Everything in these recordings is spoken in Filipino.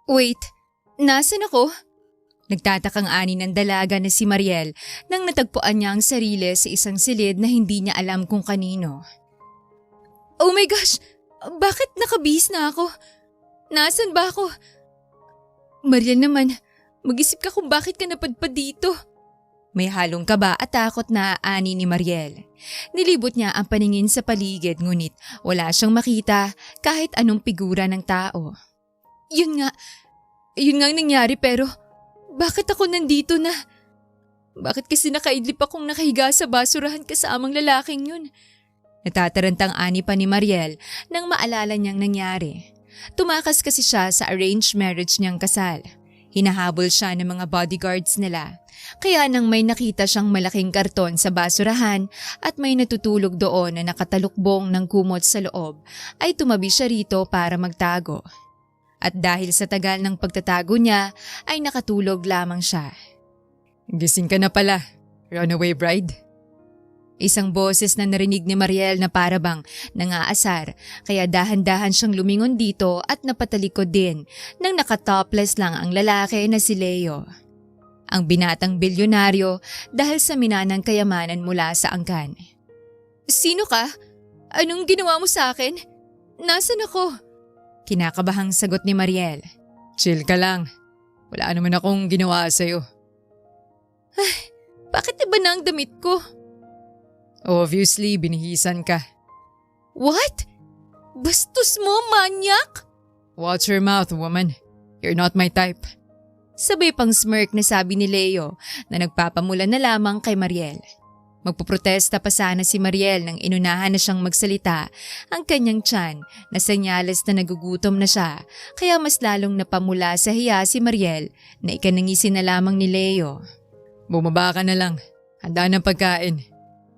Wait, nasan ako? Nagtatakang ani ng dalaga na si Mariel nang natagpuan niya ang sarili sa isang silid na hindi niya alam kung kanino. Oh my gosh! Bakit nakabihis na ako? Nasaan ba ako? Mariel naman, mag-isip ka kung bakit ka napadpad dito. May halong kaba at takot na ani ni Mariel. Nilibot niya ang paningin sa paligid ngunit wala siyang makita kahit anong figura ng tao. Yun nga ang nangyari pero bakit ako nandito na? Bakit kasi nakaidlip akong nakahiga sa basurahan kasamang lalaking yun? Natatarantang ani pa ni Mariel nang maalala niyang nangyari. Tumakas kasi siya sa arranged marriage niyang kasal. Hinahabol siya ng mga bodyguards nila. Kaya nang may nakita siyang malaking karton sa basurahan at may natutulog doon na nakatalukbong ng kumot sa loob, ay tumabi siya rito para magtago. At dahil sa tagal ng pagtatago niya, ay nakatulog lamang siya. Gising ka na pala, runaway bride. Isang boses na narinig ni Mariel na parabang nangaasar, kaya dahan-dahan siyang lumingon dito at napatalikod din nang nakatopless lang ang lalaki na si Leo. Ang binatang bilyonaryo dahil sa minanang kayamanan mula sa angkan. Sino ka? Anong ginawa mo sa akin? Nasaan ako? Kinakabahang sagot ni Mariel. Chill ka lang. Wala naman akong ginawa sa'yo. Ay, bakit iba na ang damit ko? Obviously, binihisan ka. What? Bastos mo, manyak? Watch your mouth, woman. You're not my type. Sabay pang smirk na sabi ni Leo na nagpapamula na lamang kay Mariel. Magpuprotesta pa sana si Mariel nang inunahan na siyang magsalita ang kanyang tiyan na senyales na nagugutom na siya, kaya mas lalong napamula sa hiya si Mariel na ikanangisi na lamang ni Leo. Bumaba ka na lang. Handa ng pagkain.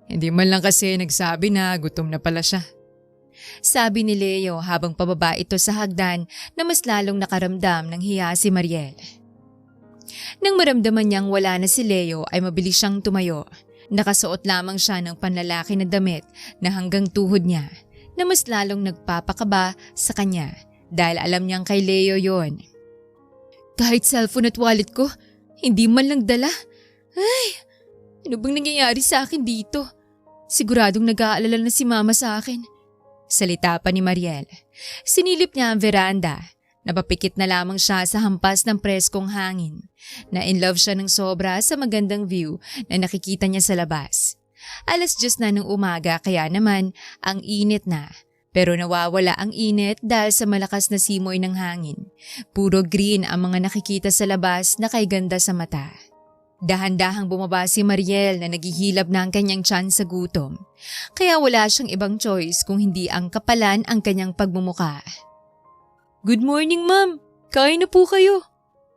Hindi man lang kasi nagsabi na gutom na pala siya. Sabi ni Leo habang pababa ito sa hagdan na mas lalong nakaramdam ng hiya si Mariel. Nang maramdaman niyang wala na si Leo ay mabilis siyang tumayo. Nakasuot lamang siya ng panlalaki na damit na hanggang tuhod niya na mas lalong nagpapakaba sa kanya dahil alam niyang kay Leo yon. Kahit cellphone at wallet ko, hindi man lang dala. Ay, ano bang nangyayari sa akin dito? Siguradong nag-aalala na si Mama sa akin. Salita pa ni Mariel. Sinilip niya ang veranda. Napapikit na lamang siya sa hampas ng preskong hangin. Na-in-love siya ng sobra sa magandang view na nakikita niya sa labas. 10:00 na ng umaga kaya naman ang init na. Pero nawawala ang init dahil sa malakas na simoy ng hangin. Puro green ang mga nakikita sa labas na kay ganda sa mata. Dahan-dahang bumaba si Mariel na naghihilab na ang kanyang tiyan sa gutom. Kaya wala siyang ibang choice kung hindi ang kapalan ang kanyang pagmumuka. Good morning, ma'am. Kain na po kayo.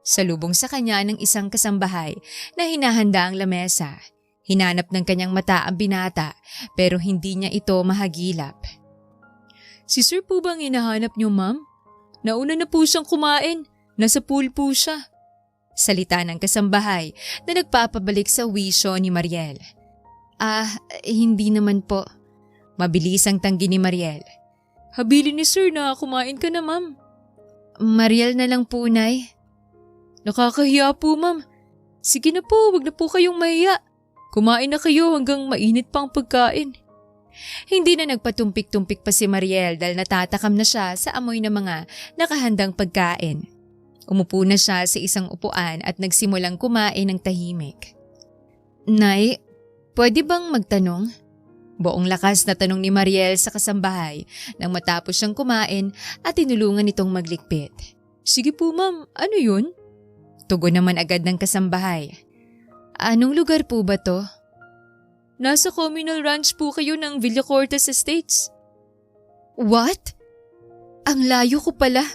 Salubong sa kanya ng isang kasambahay na hinahanda ang lamesa. Hinanap ng kanyang mata ang binata pero hindi niya ito mahagilap. Si sir po bang hinahanap niyo, ma'am? Nauna na po siyang kumain. Nasa pool po siya. Salita ng kasambahay na nagpapabalik sa wisyo ni Mariel. Hindi naman po. Mabilis ang tanggi ni Mariel. Habilin ni sir na kumain ka na, ma'am. Mariel na lang po, Nay. Nakakahiya po, ma'am. Sige na po, wag na po kayong mahiya. Kumain na kayo hanggang mainit pang pagkain. Hindi na nagpatumpik-tumpik pa si Mariel dahil natatakam na siya sa amoy ng mga nakahandang pagkain. Umupo na siya sa isang upuan at nagsimulang kumain ng tahimik. Nay, pwede bang magtanong? Buong lakas na tanong ni Mariel sa kasambahay nang matapos siyang kumain at tinulungan itong maglikpit. Sige po, ma'am, ano yun? Tugon naman agad ng kasambahay. Anong lugar po ba to? Nasa communal ranch po kayo ng Villacortas Estates. What? Ang layo ko pala.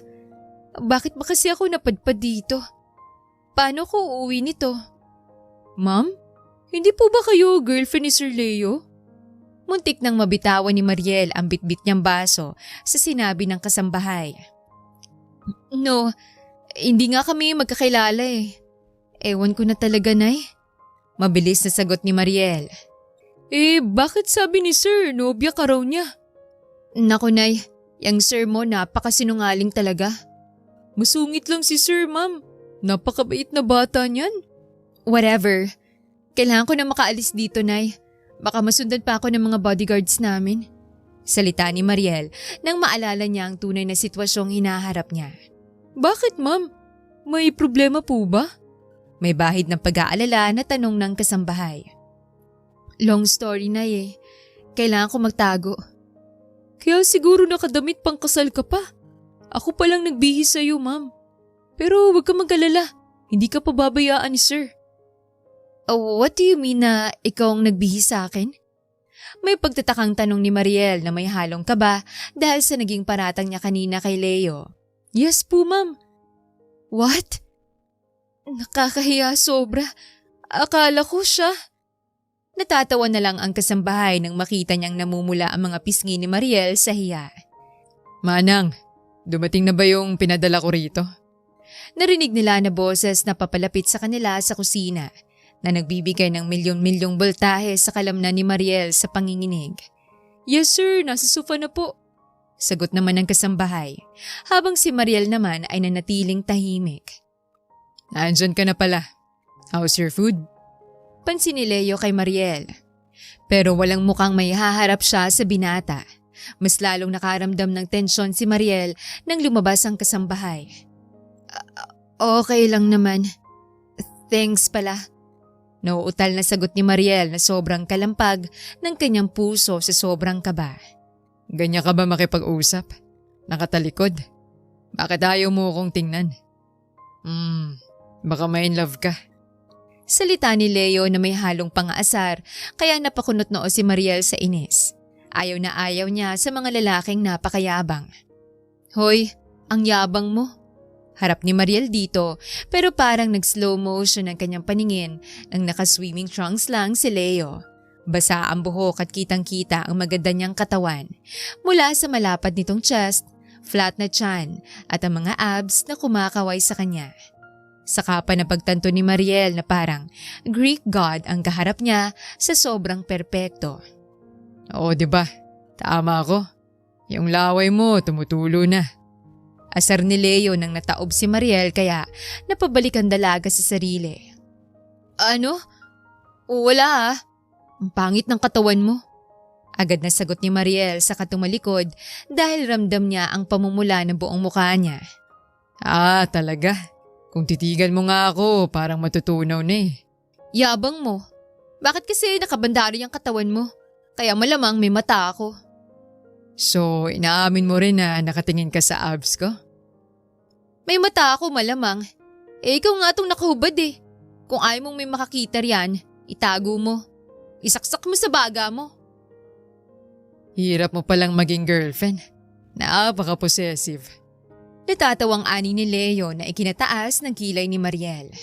Bakit ba kasi ako napadpad dito? Paano ko uuwi nito? Ma'am, hindi po ba kayo girlfriend ni Sir Leo? Muntik nang mabitawan ni Mariel ang bitbit niyang baso sa sinabi ng kasambahay. No, hindi nga kami magkakilala eh. Ewan ko na talaga, Nay. Mabilis na sagot ni Mariel. Bakit sabi ni Sir, nobya ka raw niya? Naku, Nay, yung Sir mo napakasinungaling talaga. Masungit lang si sir, ma'am. Napakabait na bata niyan. Whatever. Kailangan ko na makaalis dito, Nay. Baka masundan pa ako ng mga bodyguards namin. Salita ni Mariel nang maalala niya ang tunay na sitwasyong hinaharap niya. Bakit, ma'am? May problema po ba? May bahid ng pag-aalala na tanong ng kasambahay. Long story, Nay eh. Kailangan ko magtago. Kaya siguro nakadamit pang kasal ka pa. Ako palang nagbihis sa'yo, ma'am. Pero huwag ka mag-alala. Hindi ka pababayaan ni sir. Oh, what do you mean na ikaw ang nagbihis sa akin? May pagtatakang tanong ni Mariel na may halong kaba dahil sa naging paratang niya kanina kay Leo. Yes po, ma'am. What? Nakakahiya sobra. Akala ko siya. Natatawa na lang ang kasambahay nang makita niyang namumula ang mga pisngi ni Mariel sa hiya. Manang, dumating na ba yung pinadala ko rito? Narinig nila na boses na papalapit sa kanila sa kusina na nagbibigay ng milyon-milyong boltahe sa kalamnan ni Mariel sa panginginig. Yes sir, nasa sofa na po. Sagot naman ng kasambahay, habang si Mariel naman ay nanatiling tahimik. Nandyan ka na pala. How's your food? Pansin ni Leo kay Mariel. Pero walang mukhang may haharap siya sa binata. Mas lalong nakaramdam ng tensyon si Mariel nang lumabas ang kasambahay. Okay lang naman. Thanks pala. Nauutal na sagot ni Mariel na sobrang kalampag ng kanyang puso sa sobrang kaba. Ganyan ka ba makipag-usap? Nakatalikod? Bakit ayaw mo akong tingnan? Baka may in love ka. Salita ni Leo na may halong pang-aasar kaya napakunot noo si Mariel sa inis. Ayaw na ayaw niya sa mga lalaking napakayabang. Hoy, ang yabang mo. Harap ni Mariel dito pero parang nag-slow motion ang kanyang paningin nang naka-swimming trunks lang si Leo. Basa ang buhok at kitang-kita ang maganda niyang katawan mula sa malapad nitong chest, flat na tiyan at ang mga abs na kumakaway sa kanya. Saka pa napagtanto ni Mariel na parang Greek god ang kaharap niya sa sobrang perpekto. Oo, diba? Tama ako. Yung laway mo tumutulo na. Asar ni Leo nang nataob si Mariel kaya napabalik ang dalaga sa sarili. Ano? Wala ah. Ang pangit ng katawan mo. Agad na sagot ni Mariel sa katumalikod dahil ramdam niya ang pamumula ng buong mukha niya. Ah, talaga? Kung titigan mo nga ako, parang matutunaw na eh. Yabang mo. Bakit kasi nakabandari ang katawan mo? Kaya malamang may mata ako. So, inaamin mo rin na nakatingin ka sa abs ko? May mata ako malamang. Ikaw nga itong nakahubad eh. Kung ayaw mong may makakita riyan, itago mo. Isaksak mo sa baga mo. Hirap mo palang maging girlfriend. Napaka-possessive. Natatawang ani ni Leo na ikinataas ng kilay ni Mariel.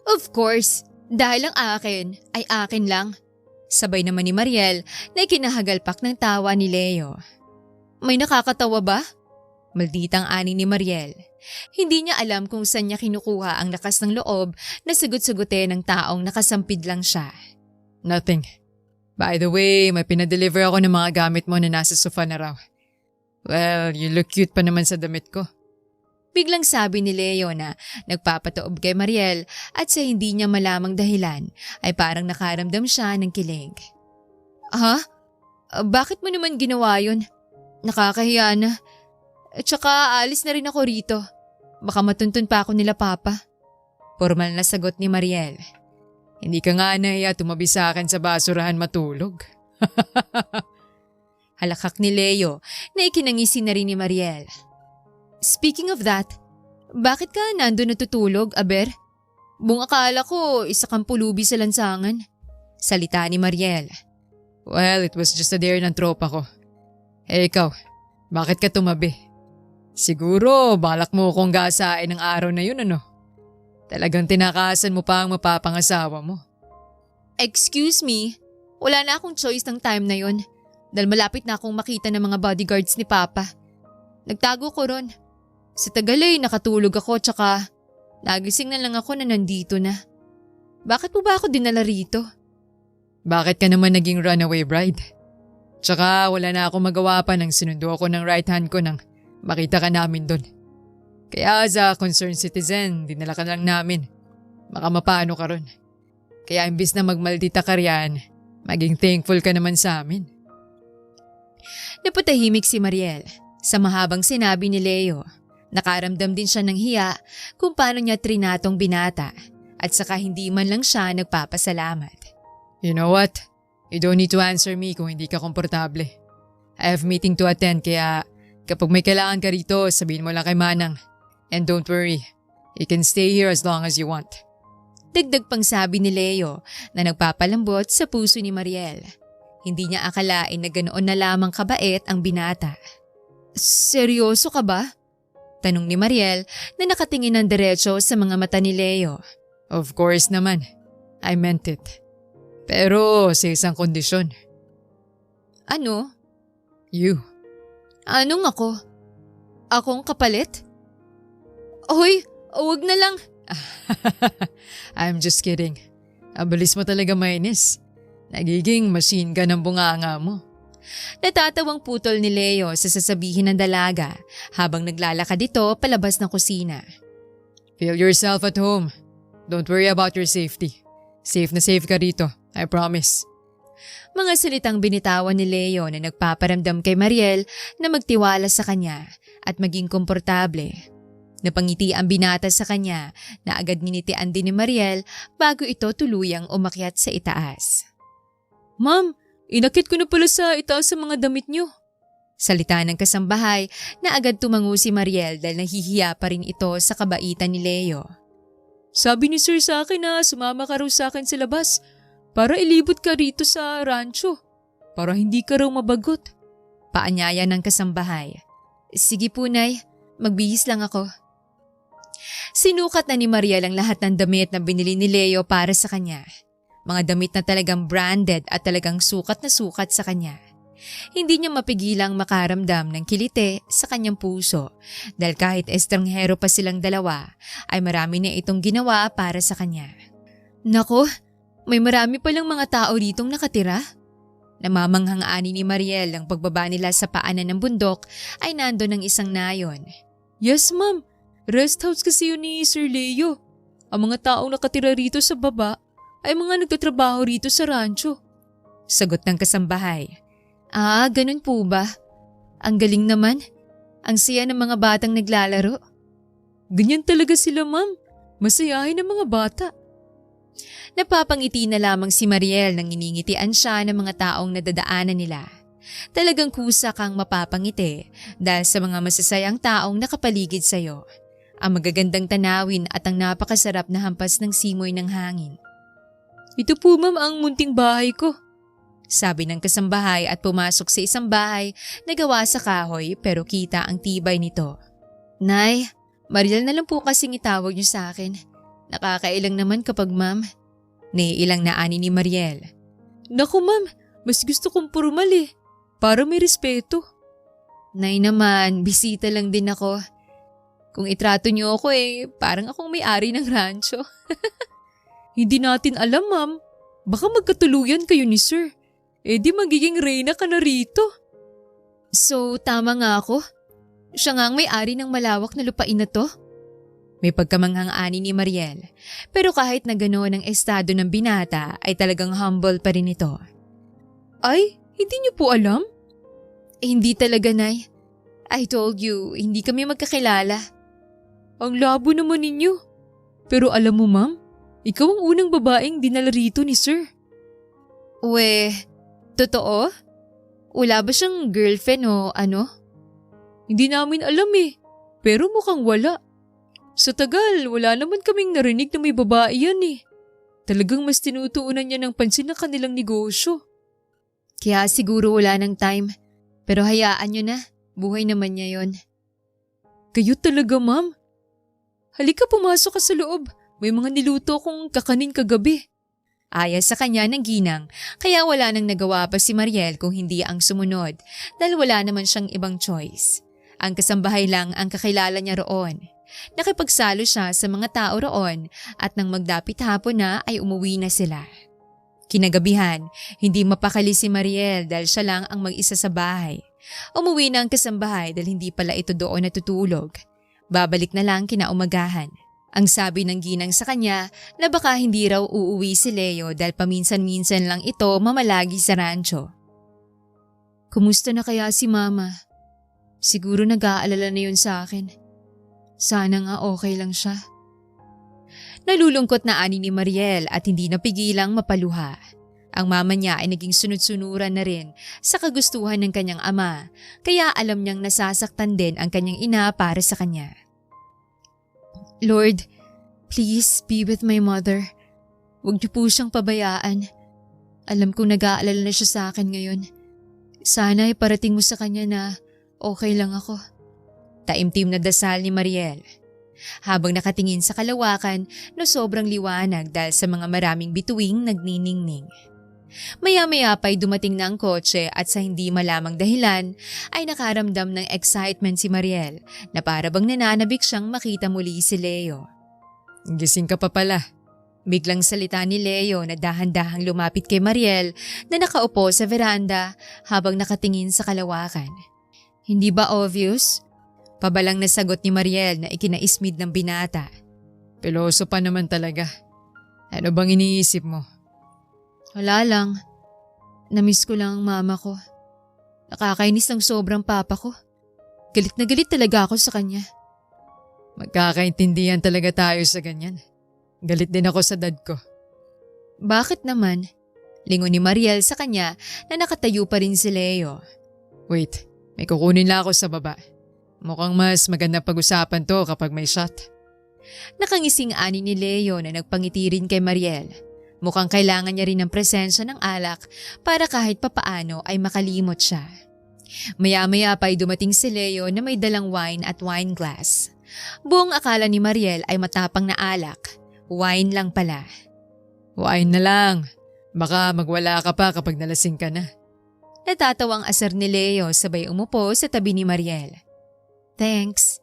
Of course, dahil ang akin ay akin lang. Sabay naman ni Mariel na ikinahagalpak ng tawa ni Leo. May nakakatawa ba? Malditang ani ni Mariel. Hindi niya alam kung saan niya kinukuha ang lakas ng loob na sagot-sagutin ng taong nakasampid lang siya. Nothing. By the way, may pinadeliver ako ng mga gamit mo na nasa sofa na raw. Well, you look cute pa naman sa damit ko. Biglang sabi ni Leo na nagpapataob kay Mariel at sa hindi niya malamang dahilan ay parang nakaramdam siya ng kilig. Ha? Bakit mo naman ginawa yun? Nakakahiya na. At saka alis na rin ako rito. Baka matuntun pa ako nila Papa. Formal na sagot ni Mariel. Hindi ka nga nahiya tumabi sa akin sa basurahan matulog. Halakak ni Leo na ikinangisi na rin ni Mariel. Speaking of that, bakit ka nandun natutulog, Aber? Buong akala ko isa kang pulubi sa lansangan. Salita ni Mariel. Well, it was just a dare ng tropa ko. Eh ikaw, bakit ka tumabi? Siguro balak mo kong gasain ng araw na yun ano? Talagang tinakasan mo pa ang mapapangasawa mo. Excuse me, wala na akong choice ng time na yun. Dahil malapit na akong makita ng mga bodyguards ni Papa. Nagtago ko ron. Sa tagal ay nakatulog ako tsaka nagising na lang ako na nandito na. Bakit mo ba ako dinala rito? Bakit ka naman naging runaway bride? Tsaka wala na akong magawa pa nang sinundo ako ng right hand ko nang makita ka namin doon. Kaya as a concerned citizen, dinala ka lang namin. Baka mapano ka ron. Kaya imbis na magmaldita ka riyan, maging thankful ka naman sa amin. Napatahimik si Mariel sa mahabang sinabi ni Leo. Nakaramdam din siya ng hiya kung paano niya trinatong binata at saka hindi man lang siya nagpapasalamat. You know what? You don't need to answer me kung hindi ka komportable. I have meeting to attend kaya kapag may kailangan ka rito, sabihin mo lang kay Manang. And don't worry, you can stay here as long as you want. Dagdag pang sabi ni Leo na nagpapalambot sa puso ni Mariel. Hindi niya akalain na ganoon na lamang kabait ang binata. Seryoso ka ba? Tanong ni Mariel na nakatingin ng diretso sa mga mata ni Leo. Of course naman. I meant it. Pero sa isang kondisyon. Ano? You. Anong ako? Akong kapalit? Hoy, huwag na lang. I'm just kidding. Abilis mo talaga mainis. Nagiging machine gun ang bunganga mo. Natatawang putol ni Leo sa sasabihin ng dalaga habang naglalakad ito palabas ng kusina. Feel yourself at home. Don't worry about your safety. Safe na safe ka rito, I promise. Mga salitang binitawan ni Leo na nagpaparamdam kay Mariel na magtiwala sa kanya at maging komportable. Napangiti ang binata sa kanya na agad ninitian din ni Mariel bago ito tuluyang umakyat sa itaas. Ma'am, inakit ko na pala sa itaas sa mga damit niyo. Salita ng kasambahay na agad tumango si Mariel dahil nahihiya pa rin ito sa kabaitan ni Leo. Sabi ni sir sa akin na sumama ka raw sa akin sa labas para ilibot ka rito sa rancho para hindi ka raw mabagot. Paanyaya ng kasambahay. Sige po nay, magbihis lang ako. Sinukat na ni Mariel ang lahat ng damit na binili ni Leo para sa kanya. Mga damit na talagang branded at talagang sukat na sukat sa kanya. Hindi niya mapigilang makaramdam ng kilite sa kanyang puso dahil kahit estranghero pa silang dalawa ay marami na itong ginawa para sa kanya. Nako, may marami palang mga tao ditong nakatira. Namamanghang-ani ni Mariel ang pagbaba nila sa paanan ng bundok ay nandun ng isang nayon. Yes ma'am, rest house kasi yun ni Sir Leo. Ang mga taong nakatira rito sa baba ay mga nagtatrabaho rito sa rancho. Sagot ng kasambahay. Ah, ganun po ba? Ang galing naman. Ang saya ng mga batang naglalaro. Ganyan talaga sila ma'am. Masayahin ang mga bata. Napapangiti na lamang si Mariel nang iningitian siya ng mga taong nadadaanan nila. Talagang kusa kang mapapangiti dahil sa mga masasayang taong nakapaligid sa'yo. Ang magagandang tanawin at ang napakasarap na hampas ng simoy ng hangin. Ito po ma'am ang munting bahay ko. Sabi ng kasambahay at pumasok sa isang bahay na gawa sa kahoy pero kita ang tibay nito. Nay, Mariel na lang po kasing itawag niyo sa akin. Nakakailang naman kapag ma'am. Naiilang na ani ni Mariel. Naku ma'am, mas gusto kong formal eh. Para may respeto. Nay naman, bisita lang din ako. Kung itrato niyo ako parang akong may-ari ng rancho. Hindi natin alam ma'am. Baka magkatuluyan kayo ni sir. Di magiging reyna ka na rito. So tama nga ako? Siya nga ang may-ari ng malawak na lupain na to? May pagkamanghang-ani ni Mariel. Pero kahit na gano'n ang estado ng binata ay talagang humble pa rin ito. Ay, hindi niyo po alam? Hindi talaga, Nay. I told you, hindi kami magkakilala. Ang labo naman ninyo. Pero alam mo ma'am, ikaw ang unang babaeng dinala rito ni sir. Totoo? Wala ba siyang girlfriend o ano? Hindi namin alam pero mukhang wala. Sa tagal, wala naman kaming narinig na may babae yan Talagang mas tinutuunan niya ng pansin ng kanilang negosyo. Kaya siguro wala ng time. Pero hayaan niyo na, buhay naman niya yon. Kayo talaga ma'am? Halika pumasok ka sa loob. May mga niluto kong kakanin kagabi. Aya sa kanya ng ginang, kaya wala nang nagawa pa si Mariel kung hindi ang sumunod dahil wala naman siyang ibang choice. Ang kasambahay lang ang kakilala niya roon. Nakipagsalo siya sa mga tao roon at nang magdapit hapon na ay umuwi na sila. Kinagabihan, hindi mapakali si Mariel dahil siya lang ang mag-isa sa bahay. Umuwi na ang kasambahay dahil hindi pala ito doon natutulog. Babalik na lang kinaumagahan. Ang sabi ng ginang sa kanya na baka hindi raw uuwi si Leo dahil paminsan-minsan lang ito mamalagi sa rancho. Kumusta na kaya si Mama? Siguro nag-aalala na yun sa akin. Sana nga okay lang siya. Nalulungkot na ani ni Mariel at hindi napigilang mapaluha. Ang mama niya ay naging sunod-sunuran na rin sa kagustuhan ng kanyang ama, kaya alam niyang nasasaktan din ang kanyang ina para sa kanya. Lord, please be with my mother. Huwag niyo po siyang pabayaan. Alam kong nag-aalala na siya sa akin ngayon. Sana ay parating mo sa kanya na okay lang ako. Taimtim na dasal ni Mariel. Habang nakatingin sa kalawakan na sobrang liwanag dahil sa mga maraming bituing nagniningning. Maya-maya pa'y dumating na ang kotse at sa hindi malamang dahilan ay nakaramdam ng excitement si Mariel na para bang nananabik siyang makita muli si Leo. Gising ka pa pala. Biglang salita ni Leo na dahan-dahang lumapit kay Mariel na nakaupo sa veranda habang nakatingin sa kalawakan. Hindi ba obvious? Pabalang na sagot ni Mariel na ikinaismid ng binata. Piloso pa naman talaga. Ano bang iniisip mo? Wala lang. Namiss ko lang ang mama ko. Nakakainis ng sobrang papa ko. Galit na galit talaga ako sa kanya. Magkakaintindihan talaga tayo sa ganyan. Galit din ako sa dad ko. Bakit naman? Lingon ni Mariel sa kanya na nakatayo pa rin si Leo. Wait, may kukunin lang ako sa baba. Mukhang mas maganda pag-usapan to kapag may shot. Nakangising ani ni Leo na nagpangiti rin kay Mariel. Mukhang kailangan niya rin ng presensya ng alak para kahit papaano ay makalimot siya. Maya-maya pa'y dumating si Leo na may dalang wine at wine glass. Buong akala ni Mariel ay matapang na alak. Wine lang pala. Wine na lang. Baka magwala ka pa kapag nalasing ka na. Natatawang asar ni Leo sabay umupo sa tabi ni Mariel. Thanks.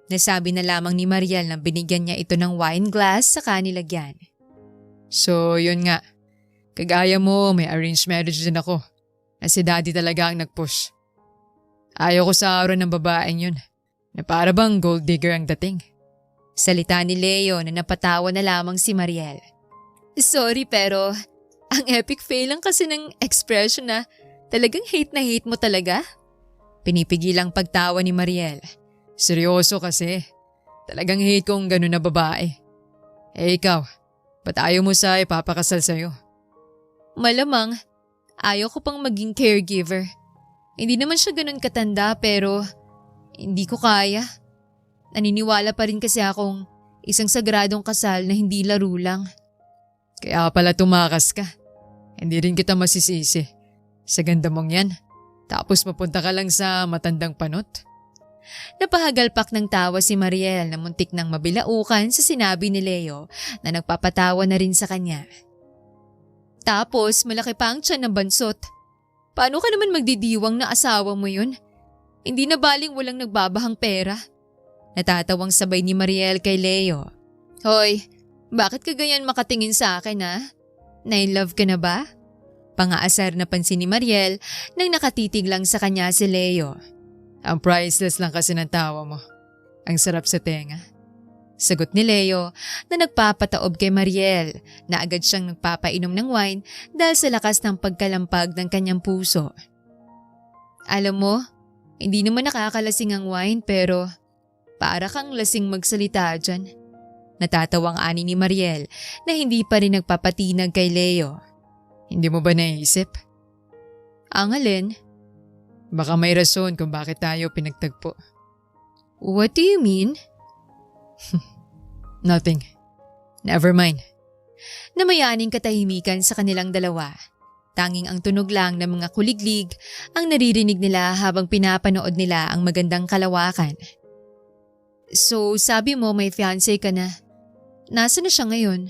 Nasabi na lamang ni Mariel nang binigyan niya ito ng wine glass sa kanilagyan. So yun nga. Kagaya mo, may arranged marriage din ako. Na si daddy talaga ang nag-push. Ayaw ko sa aura ng babaeng yun. Na para bang gold digger ang dating. Salita ni Leo na napatawa na lamang si Mariel. Sorry pero ang epic fail lang kasi ng expression na talagang hate na hate mo talaga. Pinipigilang pagtawa ni Mariel. Seryoso kasi. Talagang hate kong ganun na babae. Eh ikaw, ba't ayaw mo sa ipapakasal sa'yo? Malamang, ayaw ko pang maging caregiver. Hindi naman siya ganun katanda pero hindi ko kaya. Naniniwala pa rin kasi akong isang sagradong kasal na hindi laro lang. Kaya pala tumakas ka. Hindi rin kita masisisi. Sa ganda mong yan. Tapos mapunta ka lang sa matandang panot. Napahagalpak ng tawa si Mariel na muntik nang mabilaukan sa sinabi ni Leo na nagpapatawa na rin sa kanya. Tapos malaki pa ang tiyan ng bansot. Paano ka naman magdidiwang na asawa mo yun? Hindi na baling walang nagbabahang pera. Natatawang sabay ni Mariel kay Leo. Hoy, bakit ka ganyan makatingin sa akin ha? Na-in-love ka na ba? Pangaasar na pansin ni Mariel nang nakatitig lang sa kanya si Leo. Ang priceless lang kasi ng tawa mo. Ang sarap sa tenga. Sagot ni Leo na nagpapataob kay Mariel na agad siyang nagpapainom ng wine dahil sa lakas ng pagkalampag ng kanyang puso. Alam mo, hindi naman nakakalasing ang wine pero para kang lasing magsalita dyan. Natatawang ani ni Mariel na hindi pa rin nagpapatinag kay Leo. Hindi mo ba naisip? Ang alin? Baka may rason kung bakit tayo pinagtagpo. What do you mean? Nothing. Never mind. Namayaning katahimikan sa kanilang dalawa. Tanging ang tunog lang ng mga kuliglig ang naririnig nila habang pinapanood nila ang magandang kalawakan. So sabi mo may fiancé ka na. Nasaan na siya ngayon?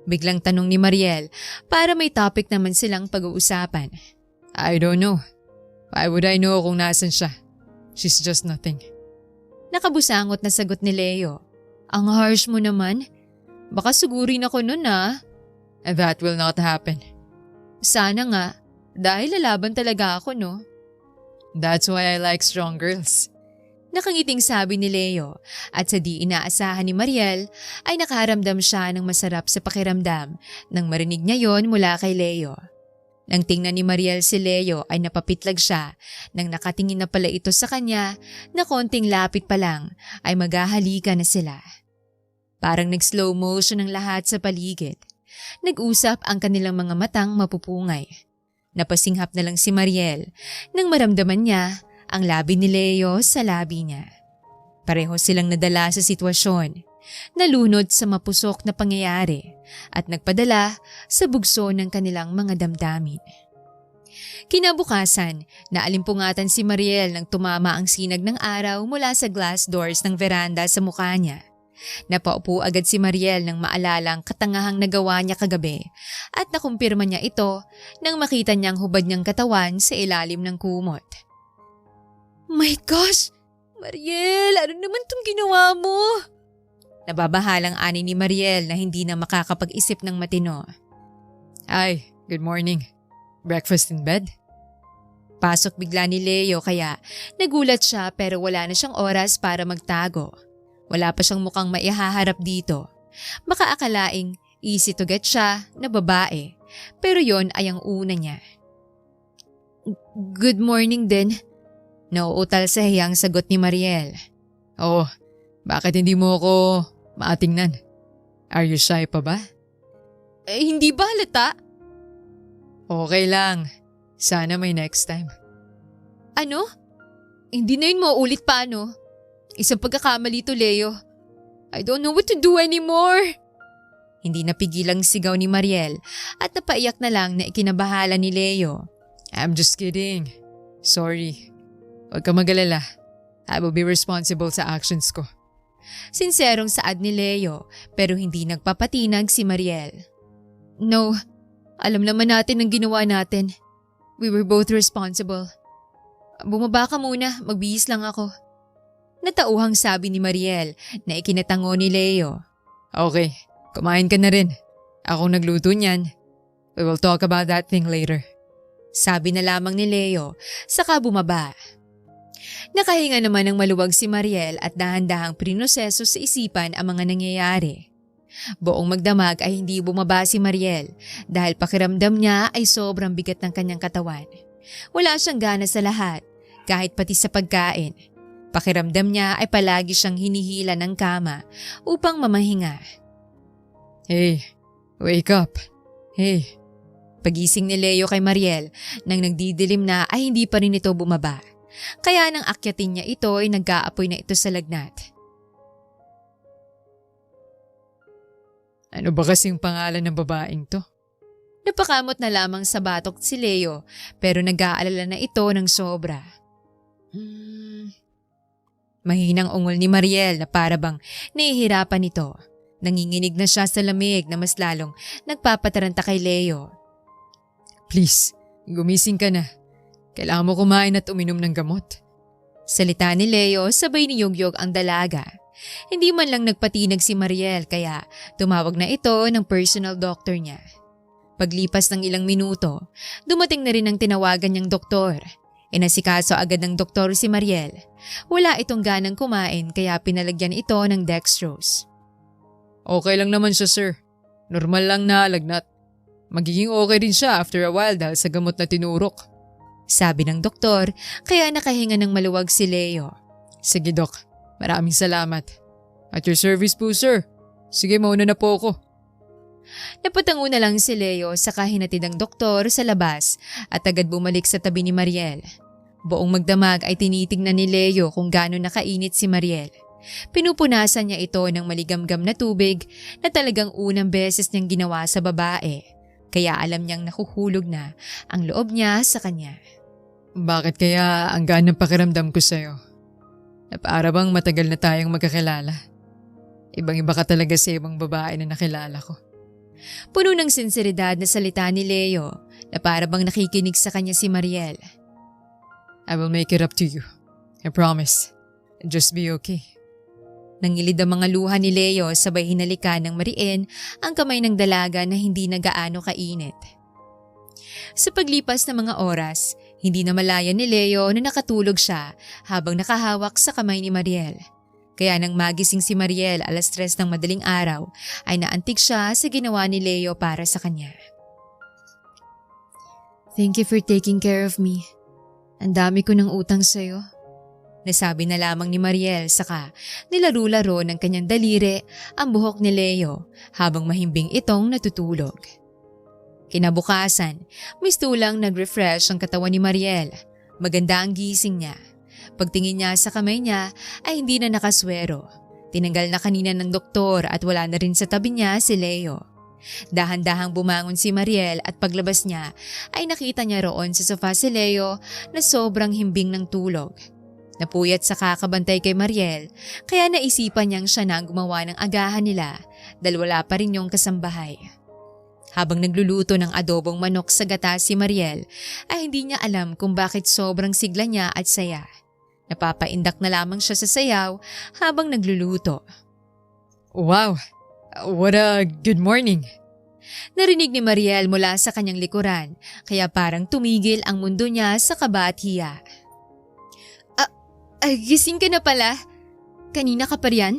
Biglang tanong ni Mariel para may topic naman silang pag-uusapan. I don't know. Why would I know kung nasan siya? She's just nothing. Nakabusangot na sagot ni Leo. Ang harsh mo naman. Baka sugurin ako nun ah. And that will not happen. Sana nga. Dahil lalaban talaga ako no. That's why I like strong girls. Nakangiting sabi ni Leo at sa di inaasahan ni Mariel ay nakaramdam siya ng masarap sa pakiramdam nang marinig niya yon mula kay Leo. Nang tingnan ni Mariel si Leo ay napapitlag siya nang nakatingin na pala ito sa kanya na konting lapit pa lang ay maghahalika na sila. Parang nag-slow motion ang lahat sa paligid. Nag-usap ang kanilang mga matang mapupungay. Napasinghap na lang si Mariel nang maramdaman niya ang labi ni Leo sa labi niya. Pareho silang nadala sa sitwasyon, nalunod sa mapusok na pangyayari at nagpadala sa bugso ng kanilang mga damdamin. Kinabukasan, naalimpungatan si Mariel nang tumama ang sinag ng araw mula sa glass doors ng veranda sa mukha niya. Napaupo agad si Mariel nang maalala ang katangahang nagawa niya kagabi at nakumpirma niya ito nang makita niyang hubad niyang katawan sa ilalim ng kumot. My gosh! Mariel, ano naman tong ginawa mo? Nababahalang ani ni Mariel na hindi na makakapag-isip ng matino. Ay, good morning. Breakfast in bed? Pasok bigla ni Leo kaya nagulat siya pero wala na siyang oras para magtago. Wala pa siyang mukhang maihaharap dito. Makaakalaing easy to get siya na babae pero yon ay ang una niya. Good morning din. Nauutal sa hiyang sagot ni Mariel. Oh, bakit hindi mo ako maatingnan? Are you shy pa ba? Hindi ba halata? Okay lang. Sana may next time. Ano? Hindi na yun mauulit pa, no? Isang pagkakamali to, Leo. I don't know what to do anymore. Hindi napigilang sigaw ni Mariel at napaiyak na lang na ikinabahala ni Leo. I'm just kidding. Sorry. Huwag ka mag-alala. I will be responsible sa actions ko. Sinserong saad ni Leo pero hindi nagpapatinag si Mariel. No, alam naman natin ang ginawa natin. We were both responsible. Bumaba ka muna, magbihis lang ako. Natauhang sabi ni Mariel na ikinatango ni Leo. Okay, kumain ka na rin. Ako nagluto niyan. We will talk about that thing later. Sabi na lamang ni Leo, saka bumaba. Nakahinga naman ng maluwag si Mariel at dahan-dahang prinoseso sa isipan ang mga nangyayari. Buong magdamag ay hindi bumaba si Mariel dahil pakiramdam niya ay sobrang bigat ng kanyang katawan. Wala siyang gana sa lahat, kahit pati sa pagkain. Pakiramdam niya ay palagi siyang hinihila ng kama upang mamahinga. Hey, wake up. Hey. Pagising ni Leo kay Mariel nang nagdidilim na ay hindi pa rin ito bumaba. Kaya nang akyatin niya ito ay nag-aapoy na ito sa lagnat. Ano ba kasing pangalan ng babaeng to? Napakamot na lamang sa batok si Leo pero nag-aalala na ito ng sobra. Mahinang ungol ni Mariel na parabang nahihirapan ito. Nanginginig na siya sa lamig na mas lalong nagpapataranta kay Leo. Please, gumising ka na. Kailangan mo kumain at uminom ng gamot. Salita ni Leo sabay niyugyog ang dalaga. Hindi man lang nagpatinag si Mariel kaya tumawag na ito ng personal doctor niya. Paglipas ng ilang minuto, dumating na rin ang tinawagan niyang doktor. Inasikaso agad ng doktor si Mariel. Wala itong ganang kumain kaya pinalagyan ito ng dextrose. Okay lang naman siya, sir. Normal lang na lagnat. Magiging okay din siya after a while dahil sa gamot na tinurok. Sabi ng doktor kaya nakahinga ng maluwag si Leo. Sige, Dok. Maraming salamat. At your service po, sir. Sige, mauna na po ako. Napatango na lang si Leo sa kahinatid ng doktor sa labas at agad bumalik sa tabi ni Mariel. Buong magdamag ay tinitingnan ni Leo kung gaano nakainit si Mariel. Pinupunasan niya ito ng maligamgam na tubig na talagang unang beses niyang ginawa sa babae. Kaya alam niyang nahuhulog na ang loob niya sa kanya. Bakit kaya ang ganang pakiramdam ko sa'yo? Na para bang matagal na tayong magkakilala. Ibang-iba ka talaga sa ibang babae na nakilala ko. Puno ng sinseridad na salita ni Leo na para bang nakikinig sa kanya si Mariel. I will make it up to you. I promise. Just be okay. Nangilid ang mga luha ni Leo sabay hinalikan ng mariin ang kamay ng dalaga na hindi na gaano kainit. Sa paglipas ng mga oras, Hindi na malaya ni Leo na nakatulog siya habang nakahawak sa kamay ni Mariel. Kaya nang magising si Mariel 3:00 ng madaling araw ay naantig siya sa ginawa ni Leo para sa kanya. "Thank you for taking care of me. Ang dami ko ng utang sa'yo." Nasabi na lamang ni Mariel saka nilaro-laro ng kanyang daliri ang buhok ni Leo habang mahimbing itong natutulog. Kinabukasan, mistulang nag-refresh ang katawan ni Mariel. Maganda ang gising niya. Pagtingin niya sa kamay niya ay hindi na nakaswero. Tinanggal na kanina ng doktor at wala na rin sa tabi niya si Leo. Dahan-dahang bumangon si Mariel at paglabas niya ay nakita niya roon sa sofa si Leo na sobrang himbing ng tulog. Napuyat sa kakabantay kay Mariel kaya naisipan niyang siya na ang gumawa ng agahan nila dahil wala pa rin yung kasambahay. Habang nagluluto ng adobong manok sa gata si Mariel ay hindi niya alam kung bakit sobrang sigla niya at saya. Napapaindak na lamang siya sa sayaw habang nagluluto. Wow! What a good morning! Narinig ni Mariel mula sa kanyang likuran kaya parang tumigil ang mundo niya sa kaba at hiya. Gising ka na pala? Kanina ka pa riyan?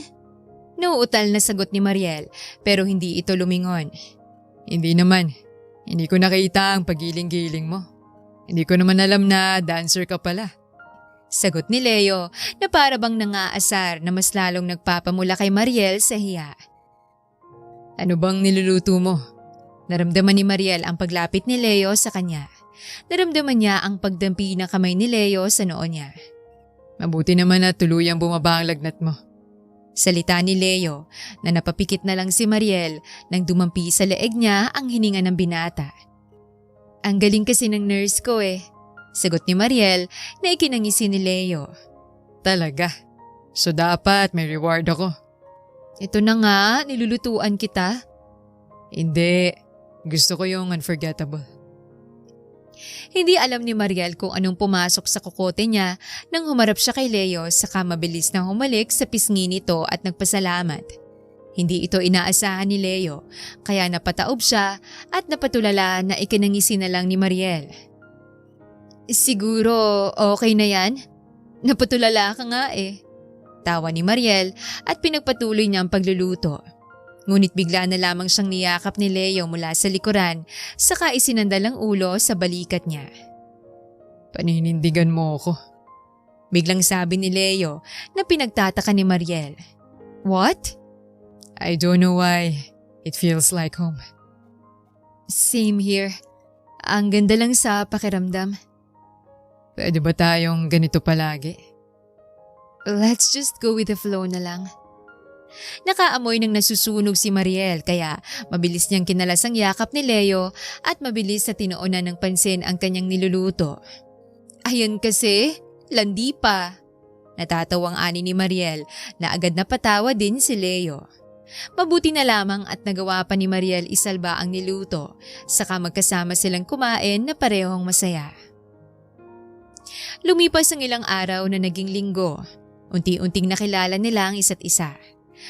Nauutal na sagot ni Mariel pero hindi ito lumingon. Hindi naman. Hindi ko nakita ang pagiling-giling mo. Hindi ko naman alam na dancer ka pala. Sagot ni Leo na para bang nangaasar na mas lalong nagpapamula kay Mariel sa hiya. Ano bang niluluto mo? Naramdaman ni Mariel ang paglapit ni Leo sa kanya. Naramdaman niya ang pagdampi ng kamay ni Leo sa noo niya. Mabuti naman na tuluyang bumaba ang lagnat mo. Salita ni Leo na napapikit na lang si Mariel nang dumampi sa leeg niya ang hininga ng binata. Ang galing kasi ng nurse ko eh. Sagot ni Mariel na ikinangisi ni Leo. Talaga? So dapat may reward ako. Ito na nga, nilulutuan kita. Hindi. Gusto ko yung unforgettable. Hindi alam ni Mariel kung anong pumasok sa kukote niya nang humarap siya kay Leo saka mabilis na humalik sa pisngi nito at nagpasalamat. Hindi ito inaasahan ni Leo kaya napataob siya at napatulala na ikinangisi na lang ni Mariel. Siguro okay na yan? Napatulala ka nga eh. Tawa ni Mariel at pinagpatuloy niya ang pagluluto. Ngunit bigla na lamang siyang niyakap ni Leo mula sa likuran saka isinandal ang ulo sa balikat niya. Paninindigan mo ako. Biglang sabi ni Leo na pinagtataka ni Mariel. What? I don't know why. It feels like home. Same here. Ang ganda lang sa pakiramdam. Pwede ba tayong ganito palagi? Let's just go with the flow na lang. Nakaamoy ng nasusunog si Mariel kaya mabilis niyang kinalas ang yakap ni Leo at mabilis na tinuunan ng pansin ang kanyang niluluto. Ayun kasi, landi pa. Natatawang ani ni Mariel na agad na patawa din si Leo. Mabuti na lamang at nagawa pa ni Mariel isalba ang niluto saka magkasama silang kumain na parehong masaya. Lumipas ang ilang araw na naging linggo. Unti-unting nakilala nila ang isa't isa.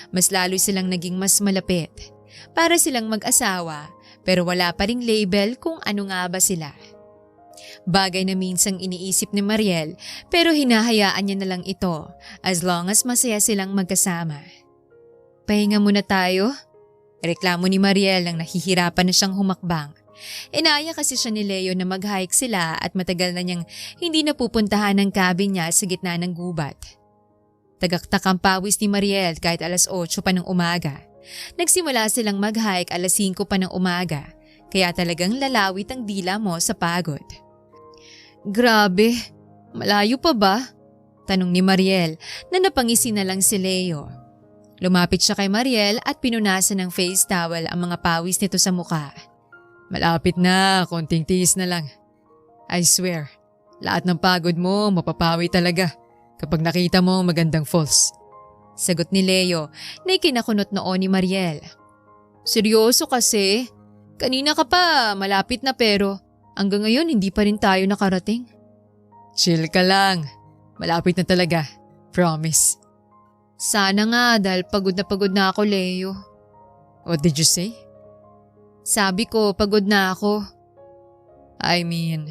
Mas lalo silang naging mas malapit. Para silang mag-asawa pero wala pa ring label kung ano nga ba sila. Bagay na minsang iniisip ni Mariel pero hinahayaan niya na lang ito as long as masaya silang magkasama. Pahinga muna tayo? Reklamo ni Mariel nang nahihirapan na siyang humakbang. Inaya kasi siya ni Leo na mag-hike sila at matagal na niyang hindi napupuntahan ang cabin niya sa gitna ng gubat. Tagaktak ang pawis ni Mariel kahit 8:00 pa ng umaga. Nagsimula silang mag-hike 5:00 pa ng umaga, kaya talagang lalawit ang dila mo sa pagod. Grabe, malayo pa ba? Tanong ni Mariel na napangisi na lang si Leo. Lumapit siya kay Mariel at pinunasan ng face towel ang mga pawis nito sa mukha. Malapit na, konting tiis na lang. I swear, lahat ng pagod mo mapapawi talaga kapag nakita mo ang magandang falls. Sagot ni Leo na ikinakunot noon ni Mariel. Seryoso kasi? Kanina ka pa, malapit na pero hanggang ngayon hindi pa rin tayo nakarating. Chill ka lang. Malapit na talaga. Promise. Sana nga dahil pagod na ako, Leo. What did you say? Sabi ko pagod na ako. I mean,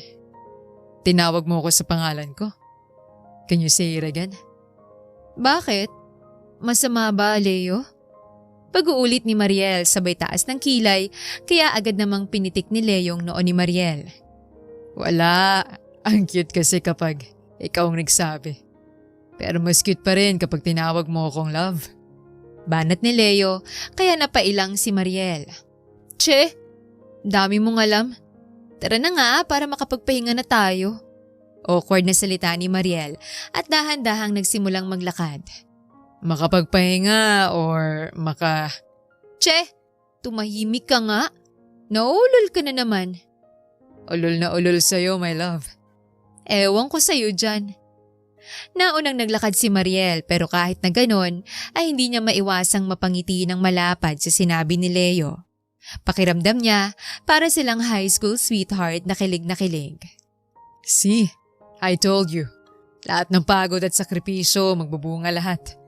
tinawag mo ko sa pangalan ko? Can you say it again? Bakit? Masama ba, Leo? Pag-uulit ni Mariel sabay taas ng kilay kaya agad namang pinitik ni Leo ang noo ni Mariel. Wala. Ang cute kasi kapag ikaw ang nagsabi. Pero mas cute pa rin kapag tinawag mo akong love. Banat ni Leo kaya napailang si Mariel. Che, dami mong alam. Tara na nga para makapagpahinga na tayo. Awkward na salita ni Mariel at dahan-dahang nagsimulang maglakad. Makapagpahinga or Che, tumahimik ka nga. Naulol ka na naman. Ulol na ulol sa'yo, my love. Ewan ko sa'yo dyan. Naunang naglakad si Mariel pero kahit na ganon ay hindi niya maiwasang mapangiti ng malapad sa sinabi ni Leo. Pakiramdam niya para silang high school sweetheart na kilig na kilig. See, I told you. Lahat ng pagod at sakripisyo magbubunga lahat.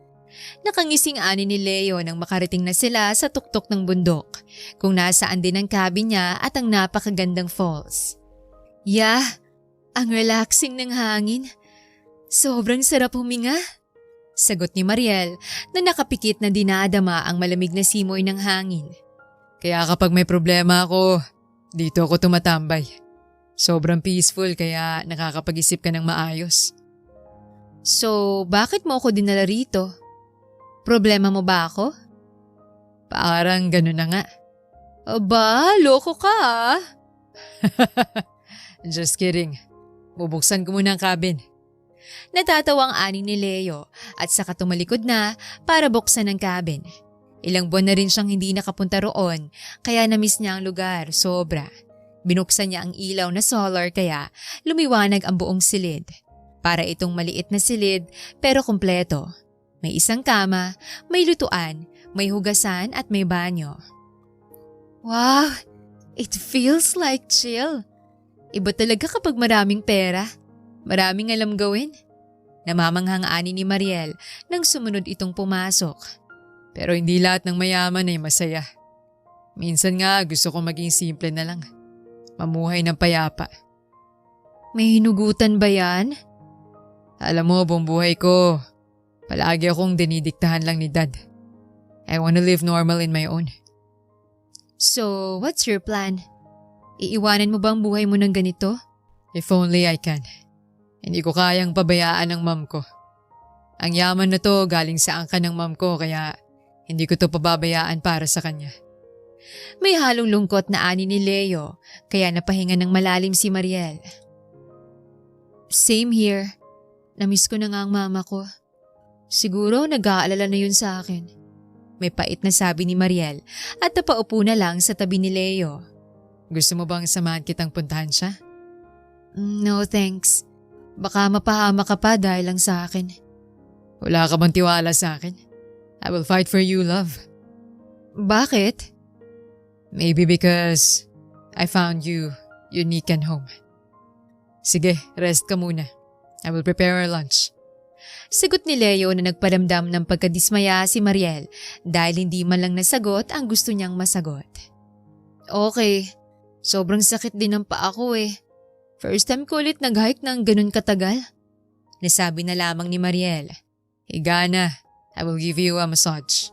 Nakangising ani ni Leo nang makarating na sila sa tuktok ng bundok kung nasaan din ang cabin niya at ang napakagandang falls. Yeah, ang relaxing ng hangin. Sobrang sarap huminga. Sagot ni Mariel na nakapikit na dinadama ang malamig na simoy ng hangin. Kaya kapag may problema ako, dito ako tumatambay. Sobrang peaceful kaya nakakapag-isip ka ng maayos. So, bakit mo ako dinala rito? Problema mo ba ako? Parang ganun na nga. Aba, loko ka ah. Just kidding. Bubuksan ko muna ang cabin. Natatawang ani ni Leo at saka tumalikod na para buksan ang cabin. Ilang buwan na rin siyang hindi nakapunta roon kaya na-miss niya ang lugar, sobra. Binuksan niya ang ilaw na solar kaya lumiwanag ang buong silid. Para itong maliit na silid pero kumpleto. May isang kama, may lutuan, may hugasan at may banyo. Wow! It feels like chill. Iba talaga kapag maraming pera. Maraming alam gawin. Namamanghang ani ni Mariel nang sumunod itong pumasok. Pero hindi lahat ng mayaman ay masaya. Minsan nga gusto ko maging simple na lang. Mamuhay ng payapa. May hinugutan ba yan? Alam mo, buong buhay ko, palagi akong dinidiktahan lang ni Dad. I wanna live normal in my own. So, what's your plan? Iiwanan mo ba ang buhay mo ng ganito? If only I can. Hindi ko kayang pabayaan ang mom ko. Ang yaman na to galing sa angkan ng mom ko kaya hindi ko to pababayaan para sa kanya. May halong lungkot na ani ni Leo kaya napahinga ng malalim si Mariel. Same here. Namiss ko na nga ang mama ko. Siguro nag-aalala na yun sa akin. May pait na sabi ni Mariel at napaupo na lang sa tabi ni Leo. Gusto mo bang samahan kitang puntahan siya? No thanks. Baka mapahama ka pa dahil lang sa akin. Wala ka bang tiwala sa akin? I will fight for you, love. Bakit? Maybe because I found you unique and home. Sige, rest ka muna. I will prepare our lunch. Sagot ni Leo na nagparamdam ng pagkadismaya si Mariel dahil hindi man lang nasagot ang gusto niyang masagot. Okay, sobrang sakit din ng paa ko eh. First time ko ulit nag-hike ng ganun katagal. Nasabi na lamang ni Mariel. Higa na, I will give you a massage.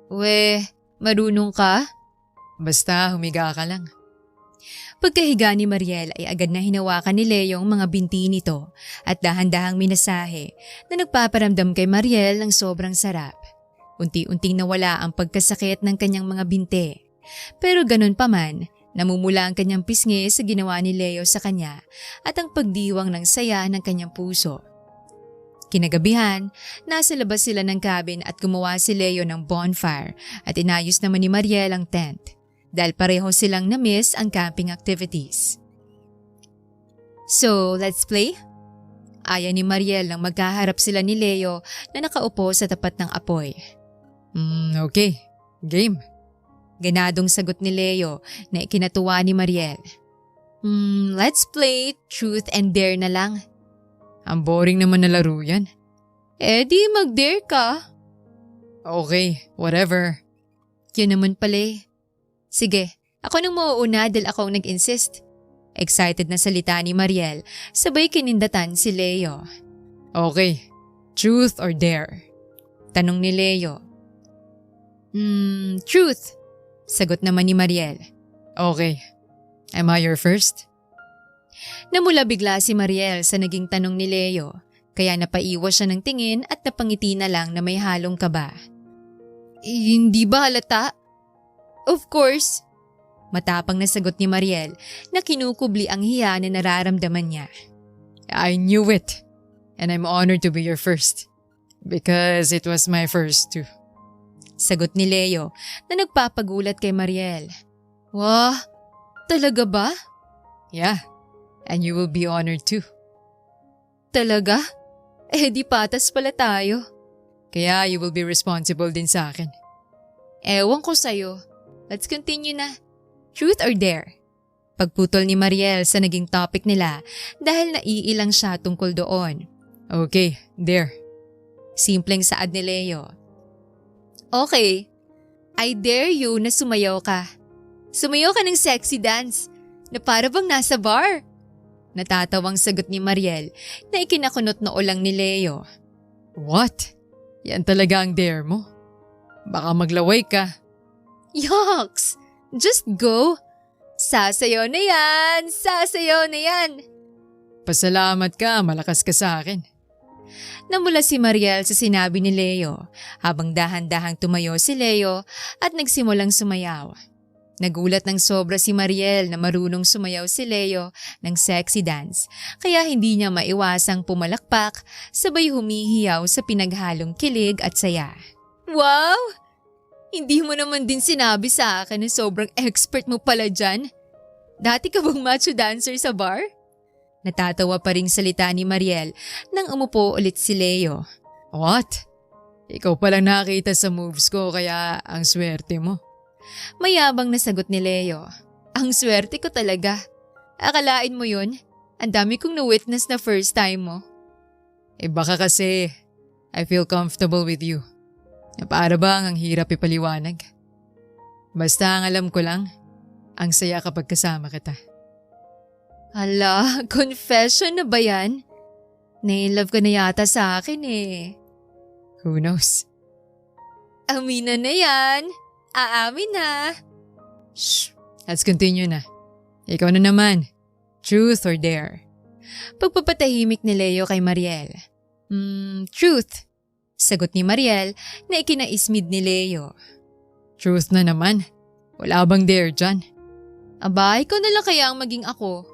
We, marunong ka? Basta humiga ka lang. Pagkahiga ni Mariel ay agad na hinawakan ni Leo ang mga binti nito at dahan-dahang minasahe na nagpaparamdam kay Mariel ng sobrang sarap. Unti-unting nawala ang pagkasakit ng kanyang mga binti. Pero ganun pa man, namumula ang kanyang pisngi sa ginawa ni Leo sa kanya at ang pagdiwang ng saya ng kanyang puso. Kinagabihan, nasa labas sila ng cabin at gumawa si Leo ng bonfire at inayos naman ni Mariel ang tent. Dahil pareho silang na-miss ang camping activities. So, let's play? Aya ni Mariel nang magkaharap sila ni Leo na nakaupo sa tapat ng apoy. Okay. Game. Ganadong sagot ni Leo na ikinatuwa ni Mariel. Let's play truth and dare na lang. Ang boring naman na laro yan. Di mag-dare ka. Okay, whatever. Yun naman pala eh. Sige, ako nang mauuna dahil ako ang nag-insist. Excited na salita ni Mariel, sabay kinindatan si Leo. Okay, truth or dare? Tanong ni Leo. Truth. Sagot naman ni Mariel. Okay. Am I your first? Namula bigla si Mariel sa naging tanong ni Leo, kaya napaiwas siya ng tingin at napangiti na lang na may halong kaba. Hindi ba halata? Of course. Matapang na sagot ni Mariel na kinukubli ang hiya na nararamdaman niya. I knew it. And I'm honored to be your first. Because it was my first too. Sagot ni Leo na nagpapagulat kay Mariel. Wah, talaga ba? Yeah, and you will be honored too. Talaga? Di patas pala tayo. Kaya you will be responsible din sa akin. Ewan ko sa'yo. Let's continue na. Truth or dare? Pagputol ni Mariel sa naging topic nila dahil naiilang siya tungkol doon. Okay, dare. Simpleng saad ni Leo. Okay, I dare you na sumayaw ka. Sumayaw ka ng sexy dance na para bang nasa bar. Natatawang sagot ni Mariel na ikinakunot noo lang ni Leo. What? Yan talaga ang dare mo? Baka maglaway ka. Yucks! Just go! Sasayaw na yan! Sasayaw na yan! Pasalamat ka, malakas ka sa akin. Namula si Mariel sa sinabi ni Leo habang dahan-dahang tumayo si Leo at nagsimulang sumayaw. Nagulat ng sobra si Mariel na marunong sumayaw si Leo ng sexy dance kaya hindi niya maiwasang pumalakpak sabay humihiyaw sa pinaghalong kilig at saya. Wow! Hindi mo naman din sinabi sa akin na sobrang expert mo pala dyan. Dati ka bang macho dancer sa bar? Natatawa pa ring salita ni Mariel nang umupo ulit si Leo. What? Ikaw palang nakita sa moves ko kaya ang swerte mo. Mayabang na sagot ni Leo. Ang swerte ko talaga. Akalain mo yun? Ang dami kong na-witness na first time mo. Baka kasi I feel comfortable with you. Na para bang ang hirap ipaliwanag. Basta ang alam ko lang, ang saya kapag kasama kita. Hala, confession na ba yan? Na-inlove ka na yata sa akin eh. Who knows? Amina na yan. Aamin na. Shh, let's continue na. Ikaw na naman. Truth or dare? Pagpapatahimik ni Leo kay Mariel. Truth. Sagot ni Mariel na ikinaismid ni Leo. Truth na naman. Wala bang dare dyan? Aba, ikaw na lang kaya ang maging ako.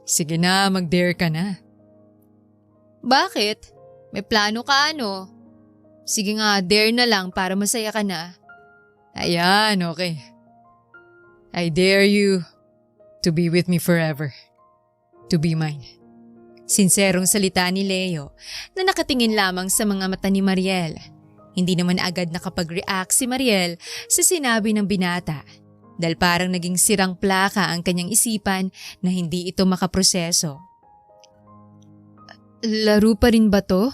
Sige na, mag-dare ka na. Bakit? May plano ka ano? Sige nga, dare na lang para masaya ka na. Ayan, okay. I dare you to be with me forever. To be mine. Sinserong salita ni Leo na nakatingin lamang sa mga mata ni Mariel. Hindi naman agad nakapag-react si Mariel sa sinabi ng binata dahil parang naging sirang plaka ang kanyang isipan na hindi ito makaproseso. Laro pa rin ba to?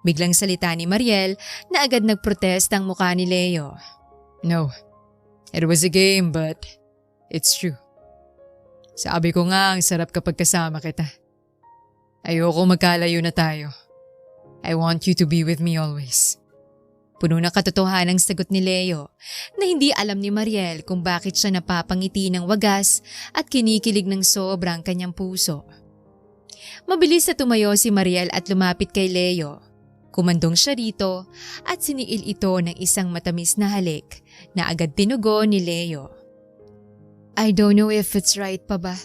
Biglang salita ni Mariel na agad nagprotest ang mukha ni Leo. No, it was a game but it's true. Sabi ko nga ang sarap kapag kasama kita. Ayoko magkalayo na tayo. I want you to be with me always. Puno ng katotohanang sagot ni Leo na hindi alam ni Mariel kung bakit siya napapangiti ng wagas at kinikilig ng sobrang kanyang puso. Mabilis na tumayo si Mariel at lumapit kay Leo. Kumandong siya rito at siniil ito ng isang matamis na halik na agad tinugo ni Leo. I don't know if it's right pa ba,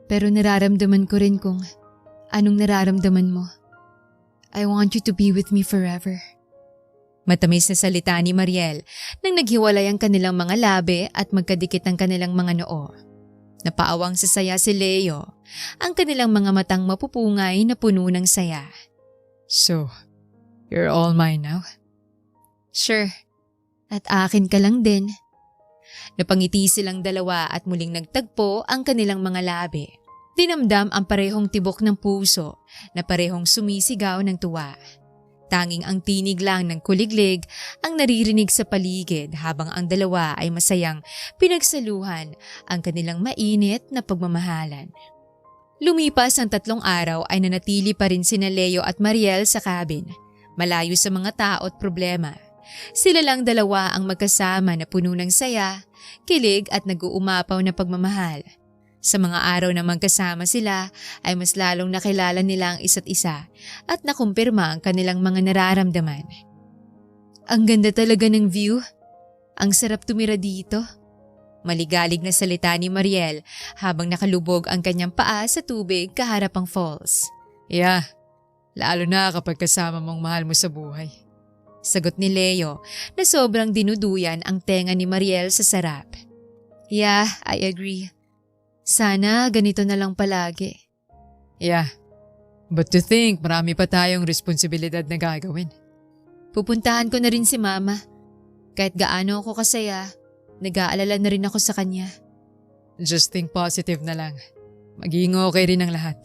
pero nararamdaman ko rin kung anong nararamdaman mo. I want you to be with me forever. Matamis na salita ni Mariel nang naghiwalay ang kanilang mga labi at magkadikit ang kanilang mga noo. Napaawang sa saya si Leo, ang kanilang mga matang mapupungay na puno ng saya. So, you're all mine now? Sure. At akin ka lang din. Napangiti silang dalawa at muling nagtagpo ang kanilang mga labi. Dinamdam ang parehong tibok ng puso na parehong sumisigaw ng tuwa. Tanging ang tinig lang ng kuliglig ang naririnig sa paligid habang ang dalawa ay masayang pinagsaluhan ang kanilang mainit na pagmamahalan. Lumipas ang 3 araw ay nanatili pa rin sina Leo at Mariel sa cabin, malayo sa mga tao at problema. Sila lang dalawa ang magkasama na puno ng saya, kilig at nag-uumapaw na pagmamahal. Sa mga araw na magkasama sila ay mas lalong nakilala nila ang isa't isa at nakumpirma ang kanilang mga nararamdaman. Ang ganda talaga ng view. Ang sarap tumira dito. Maligalig na salita ni Mariel habang nakalubog ang kanyang paa sa tubig kaharap ang falls. Yeah, lalo na kapag kasama mong mahal mo sa buhay. Sagot ni Leo na sobrang dinuduyan ang tenga ni Mariel sa sarap. Yeah, I agree. Sana ganito na lang palagi. Yeah, but to think marami pa tayong responsibilidad na gagawin. Pupuntahan ko na rin si Mama. Kahit gaano ako kasaya, nag-aalala na rin ako sa kanya. Just think positive na lang. Magiging okay rin ang lahat.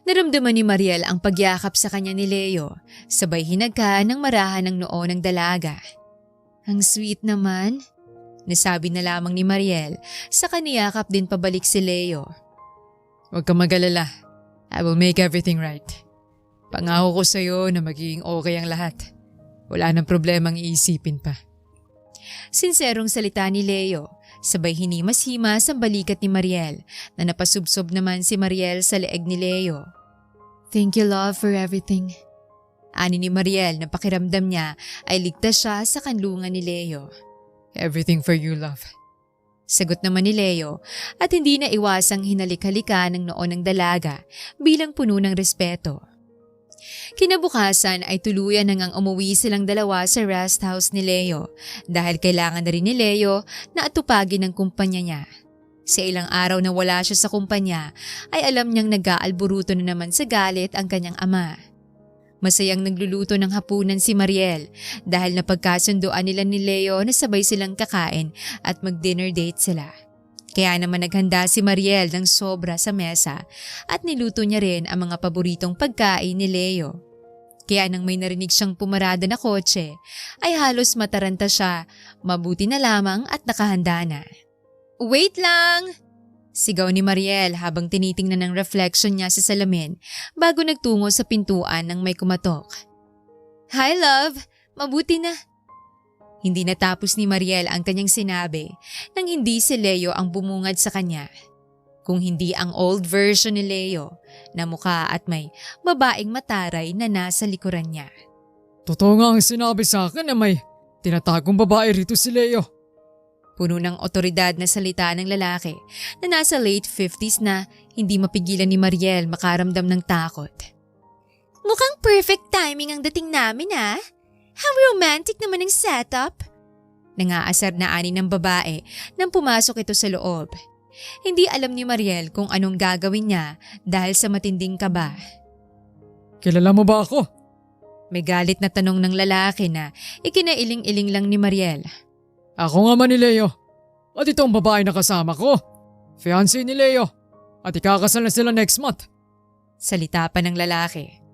Naramdaman ni Mariel ang pagyakap sa kanya ni Leo, sabay hinagka ng marahan ng noo ng dalaga. Ang sweet naman. Nasabi na lamang ni Mariel, sa kaniyakap din pabalik si Leo. Huwag kang mag-alala. I will make everything right. Pangako ko sa'yo na magiging okay ang lahat. Wala nang problemang iisipin pa. Sinserong salita ni Leo, sabay hinimas-himas ang balikat ni Mariel na napasubsob naman si Mariel sa leeg ni Leo. Thank you, love, for everything. Ani ni Mariel na pakiramdam niya ay ligtas siya sa kanlungan ni Leo. Everything for you, love. Sagot naman ni Leo at hindi na iwasang hinalik-halika ng noo ng dalaga bilang puno ng respeto. Kinabukasan ay tuluyan na ngang umuwi silang dalawa sa rest house ni Leo dahil kailangan na rin ni Leo na atupagin ng kumpanya niya. Sa ilang araw na wala siya sa kumpanya ay alam niyang nag-aalburuto na naman sa galit ang kanyang ama. Masayang nagluluto ng hapunan si Mariel dahil napagkasunduan nila ni Leo na sabay silang kakain at mag-dinner date sila. Kaya naman naghanda si Mariel ng sobra sa mesa at niluto niya rin ang mga paboritong pagkain ni Leo. Kaya nang may narinig siyang pumarada na kotse ay halos mataranta siya, mabuti na lamang at nakahanda na. Wait lang! Sigaw ni Mariel habang tinitingnan ng reflection niya sa salamin bago nagtungo sa pintuan nang may kumatok. Hi love! Mabuti na! Hindi natapos ni Mariel ang kanyang sinabi nang hindi si Leo ang bumungad sa kanya. Kung hindi ang old version ni Leo na mukha at may babaeng mataray na nasa likuran niya. Totoo nga ang sinabi sa akin na may tinatagong babae rito si Leo. Puno ng otoridad na salita ng lalaki na nasa late 50s na hindi mapigilan ni Mariel makaramdam ng takot. Mukhang perfect timing ang dating namin ah. How romantic naman ang setup. Nangaasar na ani ng babae nang pumasok ito sa loob. Hindi alam ni Mariel kung anong gagawin niya dahil sa matinding kaba. Kilala mo ba ako? May galit na tanong ng lalaki na ikinailing-iling lang ni Mariel. Ako nga man ni Leo. At itong babae na kasama ko. Fiancé ni Leo. At ikakasal na sila next month. Salita pa ng lalaki.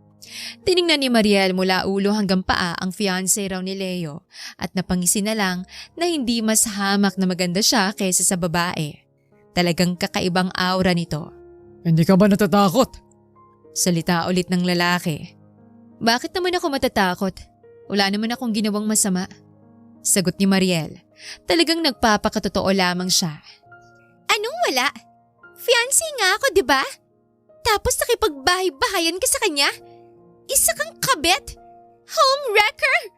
Tiningnan ni Mariel mula ulo hanggang paa ang fiancé raw ni Leo at napangisi na lang na hindi mas hamak na maganda siya kaysa sa babae. Talagang kakaibang aura nito. Hindi ka ba natatakot? Salita ulit ng lalaki. Bakit naman ako matatakot? Wala naman akong ginawang masama. Sagot ni Mariel. Talagang nagpapakatotoo lamang siya. Anong wala? Fiancé nga ako, di ba? Tapos nakipagbahay-bahayan ka sa kanya? Isa kang kabit? Homewrecker?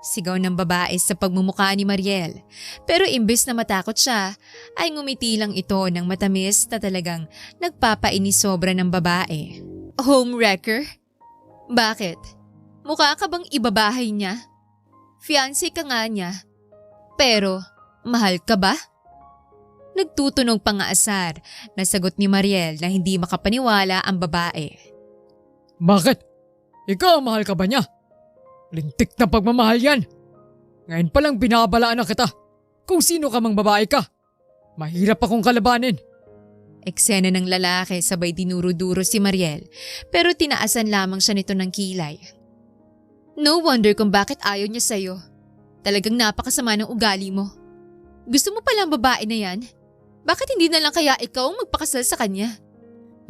Sigaw ng babae sa pagmumukha ni Mariel. Pero imbes na matakot siya, ay ngumiti lang ito ng matamis na talagang nagpapainis sobra ng babae. Homewrecker? Bakit? Mukha ka bang ibabahay niya? Fiancé ka nga niya. Pero, mahal ka ba? Nagtutunog pangaasar na sagot ni Mariel na hindi makapaniwala ang babae. Bakit? Ikaw mahal ka ba niya? Lintik na pagmamahal yan. Ngayon palang binabalaan na kita. Kung sino ka mang babae ka. Mahirap akong kalabanin. Eksena ng lalaki sabay dinuro-duro si Mariel pero tinaasan lamang siya nito ng kilay. No wonder kung bakit ayaw niya sa'yo. Talagang napakasama ng ugali mo. Gusto mo palang babae na yan? Bakit hindi na lang kaya ikaw ang magpakasal sa kanya?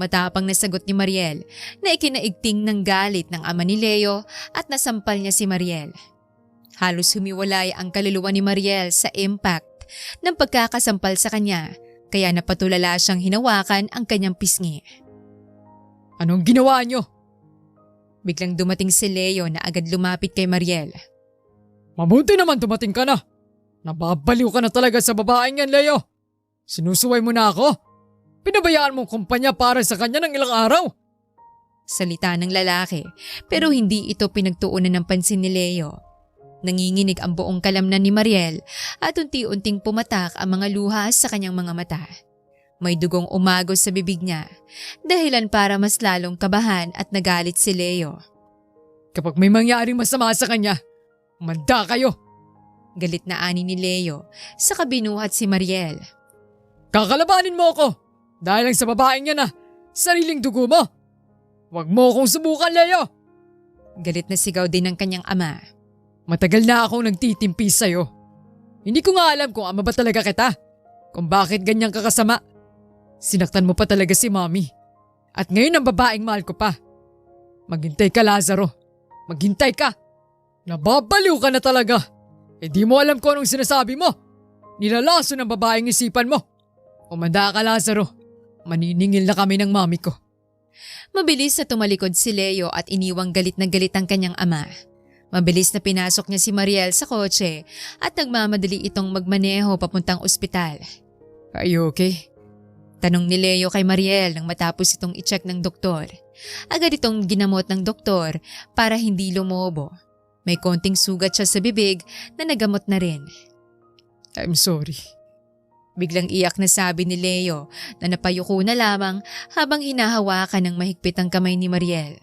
Matapang na sagot ni Mariel na ikinaigting ng galit ng ama ni Leo at nasampal niya si Mariel. Halos humiwalay ang kaluluwa ni Mariel sa impact ng pagkakasampal sa kanya kaya napatulala siyang hinawakan ang kanyang pisngi. Anong ginawa niyo? Biglang dumating si Leo na agad lumapit kay Mariel. Mabuti naman dumating ka na. Nababaliw ka na talaga sa babaeng yan, Leo. Sinusuway mo na ako. Pinabayaan mong kumpanya para sa kanya ng ilang araw. Salita ng lalaki pero hindi ito pinagtuunan ng pansin ni Leo. Nanginginig ang buong kalamnan ni Mariel at unti-unting pumatak ang mga luha sa kanyang mga mata. May dugong umagos sa bibig niya, dahilan para mas lalong kabahan at nagalit si Leo. Kapag may mangyaring masama sa kanya, manda kayo. Galit na ani ni Leo sa kabinuhat si Mariel. Kakalabanin mo ako dahil lang sa babaeng yan sariling dugo mo. Huwag mo akong subukan, Leo. Galit na sigaw din ng kanyang ama. Matagal na akong nagtitimpi sa'yo. Hindi ko nga alam kung ama ba talaga kita, kung bakit ganyang kakasama. Sinaktan mo pa talaga si Mommy. At ngayon ang babaeng mahal ko pa. Maghintay ka, Lazaro. Maghintay ka. Nababaliw ka na talaga. Di mo alam kung anong sinasabi mo. Nilalaso ng babaeng isipan mo. Umanda ka, Lazaro. Maniningil na kami ng mami ko. Mabilis na tumalikod si Leo at iniwang galit na galit ang kanyang ama. Mabilis na pinasok niya si Mariel sa kotse at nagmamadali itong magmaneho papuntang ospital. Are you okay? Tanong ni Leo kay Mariel nang matapos itong i-check ng doktor. Agad itong ginamot ng doktor para hindi lumobo. May konting sugat siya sa bibig na nagamot na rin. I'm sorry. Biglang iyak na sabi ni Leo na napayuko na lamang habang hinahawakan ng mahigpit ang kamay ni Mariel.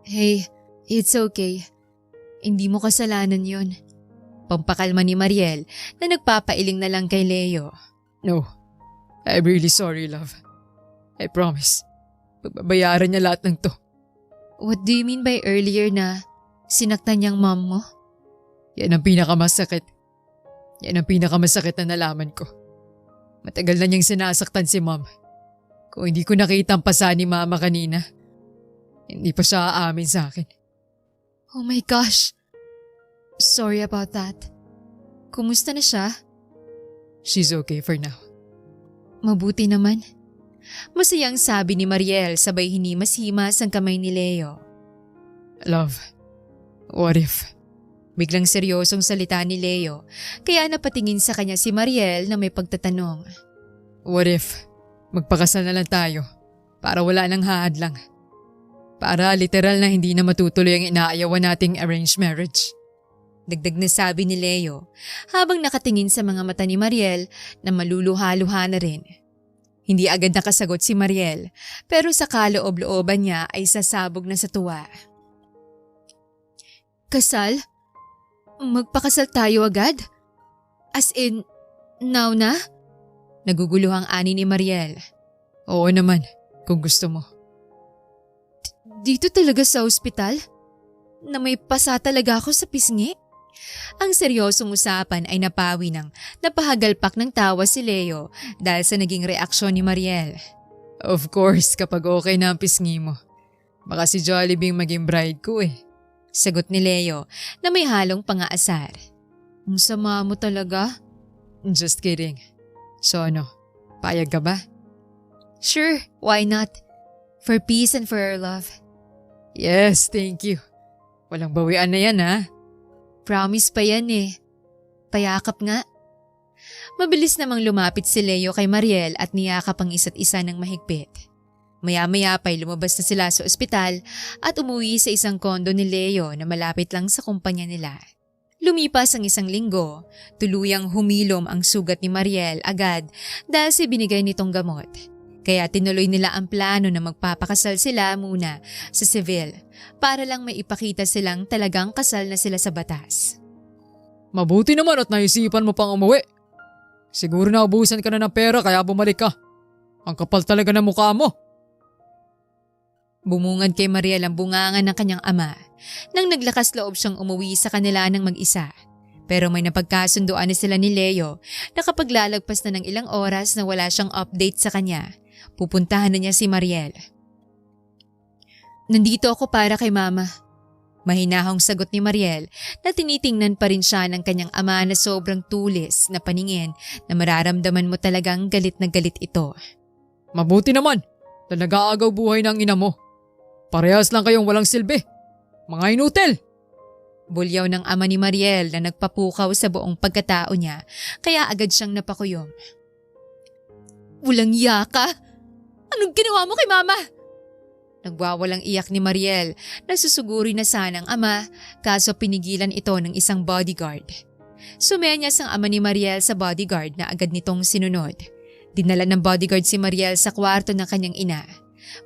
Hey, it's okay. Hindi mo kasalanan yon. Pampakalma ni Mariel na nagpapailing na lang kay Leo. No, I'm really sorry, love. I promise. Pagbabayaran niya lahat ng to. What do you mean by earlier na sinaktan niyang mom mo? Yan ang pinakamasakit. Yan ang pinakamasakit na nalaman ko. Matagal na niyang sinasaktan si mom. Kung hindi ko nakita ang pasa ni mama kanina, hindi pa siya aamin sa akin. Oh my gosh. Sorry about that. Kumusta na siya? She's okay for now. Mabuti naman. Masayang sabi ni Mariel sabay hinimas-himas ang kamay ni Leo. Love, what if? Biglang seryosong salita ni Leo kaya napatingin sa kanya si Mariel na may pagtatanong. What if magpakasal na lang tayo para wala nang hahadlang? Para literal na hindi na matutuloy ang inaayawan nating arranged marriage. Dagdag na sabi ni Leo habang nakatingin sa mga mata ni Mariel na maluluha-luha na rin. Hindi agad nakasagot si Mariel pero sa kaloob-looban niya ay sasabog na sa tuwa. Kasal? Magpakasal tayo agad? As in, now na? Naguguluhang ani ni Mariel. Oo naman, kung gusto mo. Dito talaga sa ospital? Na may pasa talaga ako sa pisngi? Ang seryosong usapan ay napawi ng napahagalpak ng tawa si Leo dahil sa naging reaksyon ni Mariel. Of course, kapag okay na ang pisngi mo. Baka si Jollibee maging bride ko eh. Sagot ni Leo na may halong pang-aasar. Ang sama mo talaga? Just kidding. So ano, payag ka ba? Sure, why not? For peace and for our love. Yes, thank you. Walang bawian na yan ha. Promise pa yan eh. Payakap nga. Mabilis namang lumapit si Leo kay Mariel at niyakap ang isa't isa ng mahigpit. Maya-maya pa'y lumabas na sila sa ospital at umuwi sa isang kondo ni Leo na malapit lang sa kumpanya nila. Lumipas ang isang linggo, tuluyang humilom ang sugat ni Mariel agad dahil sa binigay nitong gamot. Kaya tinuloy nila ang plano na magpapakasal sila muna sa civil para lang may ipakita silang talagang kasal na sila sa batas. Mabuti naman at naisipan mo pang umuwi. Siguro naubusan ka na ng pera kaya bumalik ka. Ang kapal talaga ng mukha mo. Bumungad kay Mariel ang bungangan ng kanyang ama nang naglakas loob siyang umuwi sa kanila ng mag-isa. Pero may napagkasunduan na sila ni Leo na kapag lalagpas na ng ilang oras na wala siyang update sa kanya, pupuntahan na niya si Mariel. Nandito ako para kay Mama. Mahinahong sagot ni Mariel na tinitingnan pa rin siya ng kanyang ama na sobrang tulis na paningin na mararamdaman mo talagang galit na galit ito. Mabuti naman na nag-aagaw buhay ng ina mo. Parehas lang kayong walang silbi. Mga inutil! Bulyaw ng ama ni Mariel na nagpapukaw sa buong pagkatao niya kaya agad siyang napakuyom. Walang iya ka? Anong ginawa mo kay Mama? Nagwawalang iyak ni Mariel na susuguri na sana ang ama kaso pinigilan ito ng isang bodyguard. Sumenyas ang ama ni Mariel sa bodyguard na agad nitong sinunod. Dinala ng bodyguard si Mariel sa kwarto ng kanyang ina.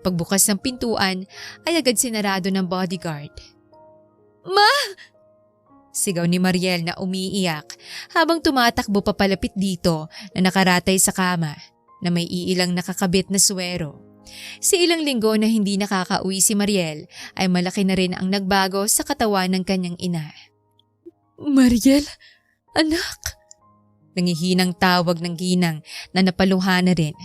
Pagbukas ng pintuan ay agad sinarado ng bodyguard. Ma! Sigaw ni Mariel na umiiyak habang tumatakbo papalapit dito na nakaratay sa kama na may iilang nakakabit na suwero. Sa ilang linggo na hindi nakakauwi si Mariel ay malaki na rin ang nagbago sa katawan ng kanyang ina. Mariel, anak! Nangihinang tawag ng ginang na napaluha na rin.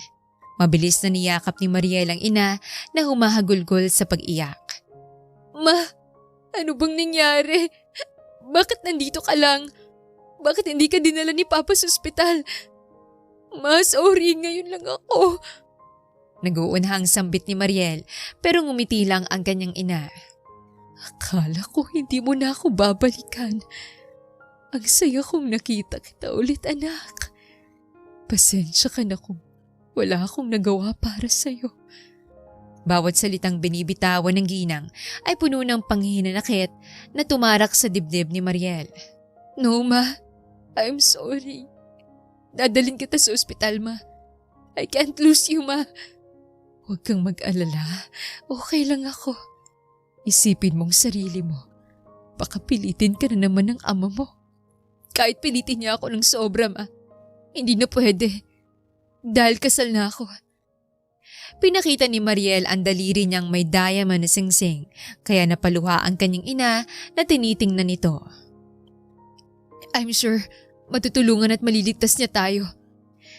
Mabilis na niyakap ni Mariel ang ina na humahagulgol sa pag-iyak. Ma, ano bang nangyari? Bakit nandito ka lang? Bakit hindi ka dinala ni Papa sa ospital? Ma, sorry, ngayon lang ako. Nag-uunhang sambit ni Mariel pero ngumiti lang ang kanyang ina. Akala ko hindi mo na ako babalikan. Ang saya kong nakita kita ulit, anak. Pasensya ka na kung wala akong nagawa para sa'yo. Bawat salitang binibitawan ng ginang ay puno ng panghihinanakit na tumarak sa dibdib ni Mariel. No, Ma. I'm sorry. Dadalhin kita sa ospital, Ma. I can't lose you, Ma. Huwag kang mag-alala. Okay lang ako. Isipin mong sarili mo. Baka pilitin ka na naman ng ama mo. Kahit pilitin niya ako ng sobra, Ma. Hindi na pwede. Dahil kasal na ako. Pinakita ni Mariel ang daliri niyang may diamond na singsing kaya napaluha ang kanyang ina na tinitingnan nito. I'm sure matutulungan at maliligtas niya tayo.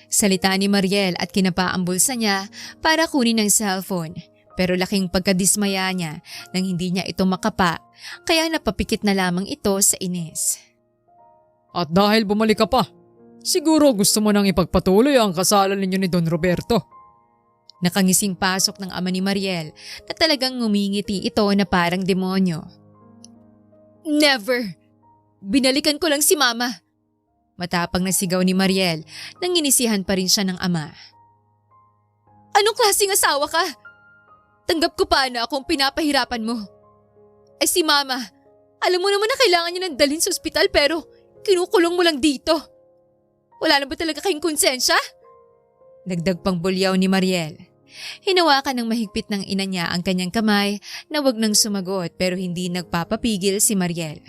Salita ni Mariel at kinapa ang bulsa niya para kunin ang cellphone pero laking pagkadismaya niya nang hindi niya ito makapa kaya napapikit na lamang ito sa inis. At dahil bumalik ka pa, siguro gusto mo nang ipagpatuloy ang kasalan ninyo ni Don Roberto. Nakangising pasok ng ama ni Mariel na talagang ngumingiti ito na parang demonyo. Never! Binalikan ko lang si Mama. Matapang na sigaw ni Mariel nang inisihan pa rin siya ng ama. Anong klaseng asawa ka? Tanggap ko pa na akong pinapahirapan mo. Eh si Mama, alam mo naman na kailangan niya ng dalhin sa ospital pero kinukulong mo lang dito. Wala na ba talaga kayong konsensya? Dagdag pang bulyaw ni Mariel. Hinawakan ng mahigpit ng ina niya ang kanyang kamay na wag nang sumagot pero hindi nagpapapigil si Mariel.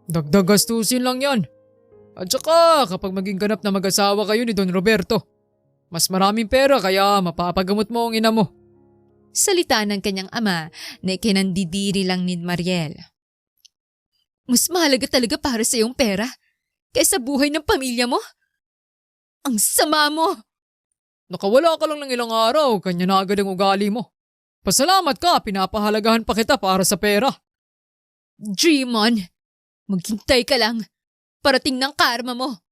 Dagdag gastusin lang yan. At saka kapag maging ganap na mag-asawa kayo ni Don Roberto, mas maraming pera kaya mapapagamot mo ang ina mo. Salita ng kanyang ama na ikinandidiri lang ni Mariel. Mas mahalaga talaga para sa iyong pera kaysa buhay ng pamilya mo? Ang sama mo! Nakawala ka lang ng ilang araw, kanya na agad ang ugali mo. Pasalamat ka, pinapahalagahan pa kita para sa pera. Dreamon, maghintay ka lang. Parating ng karma mo.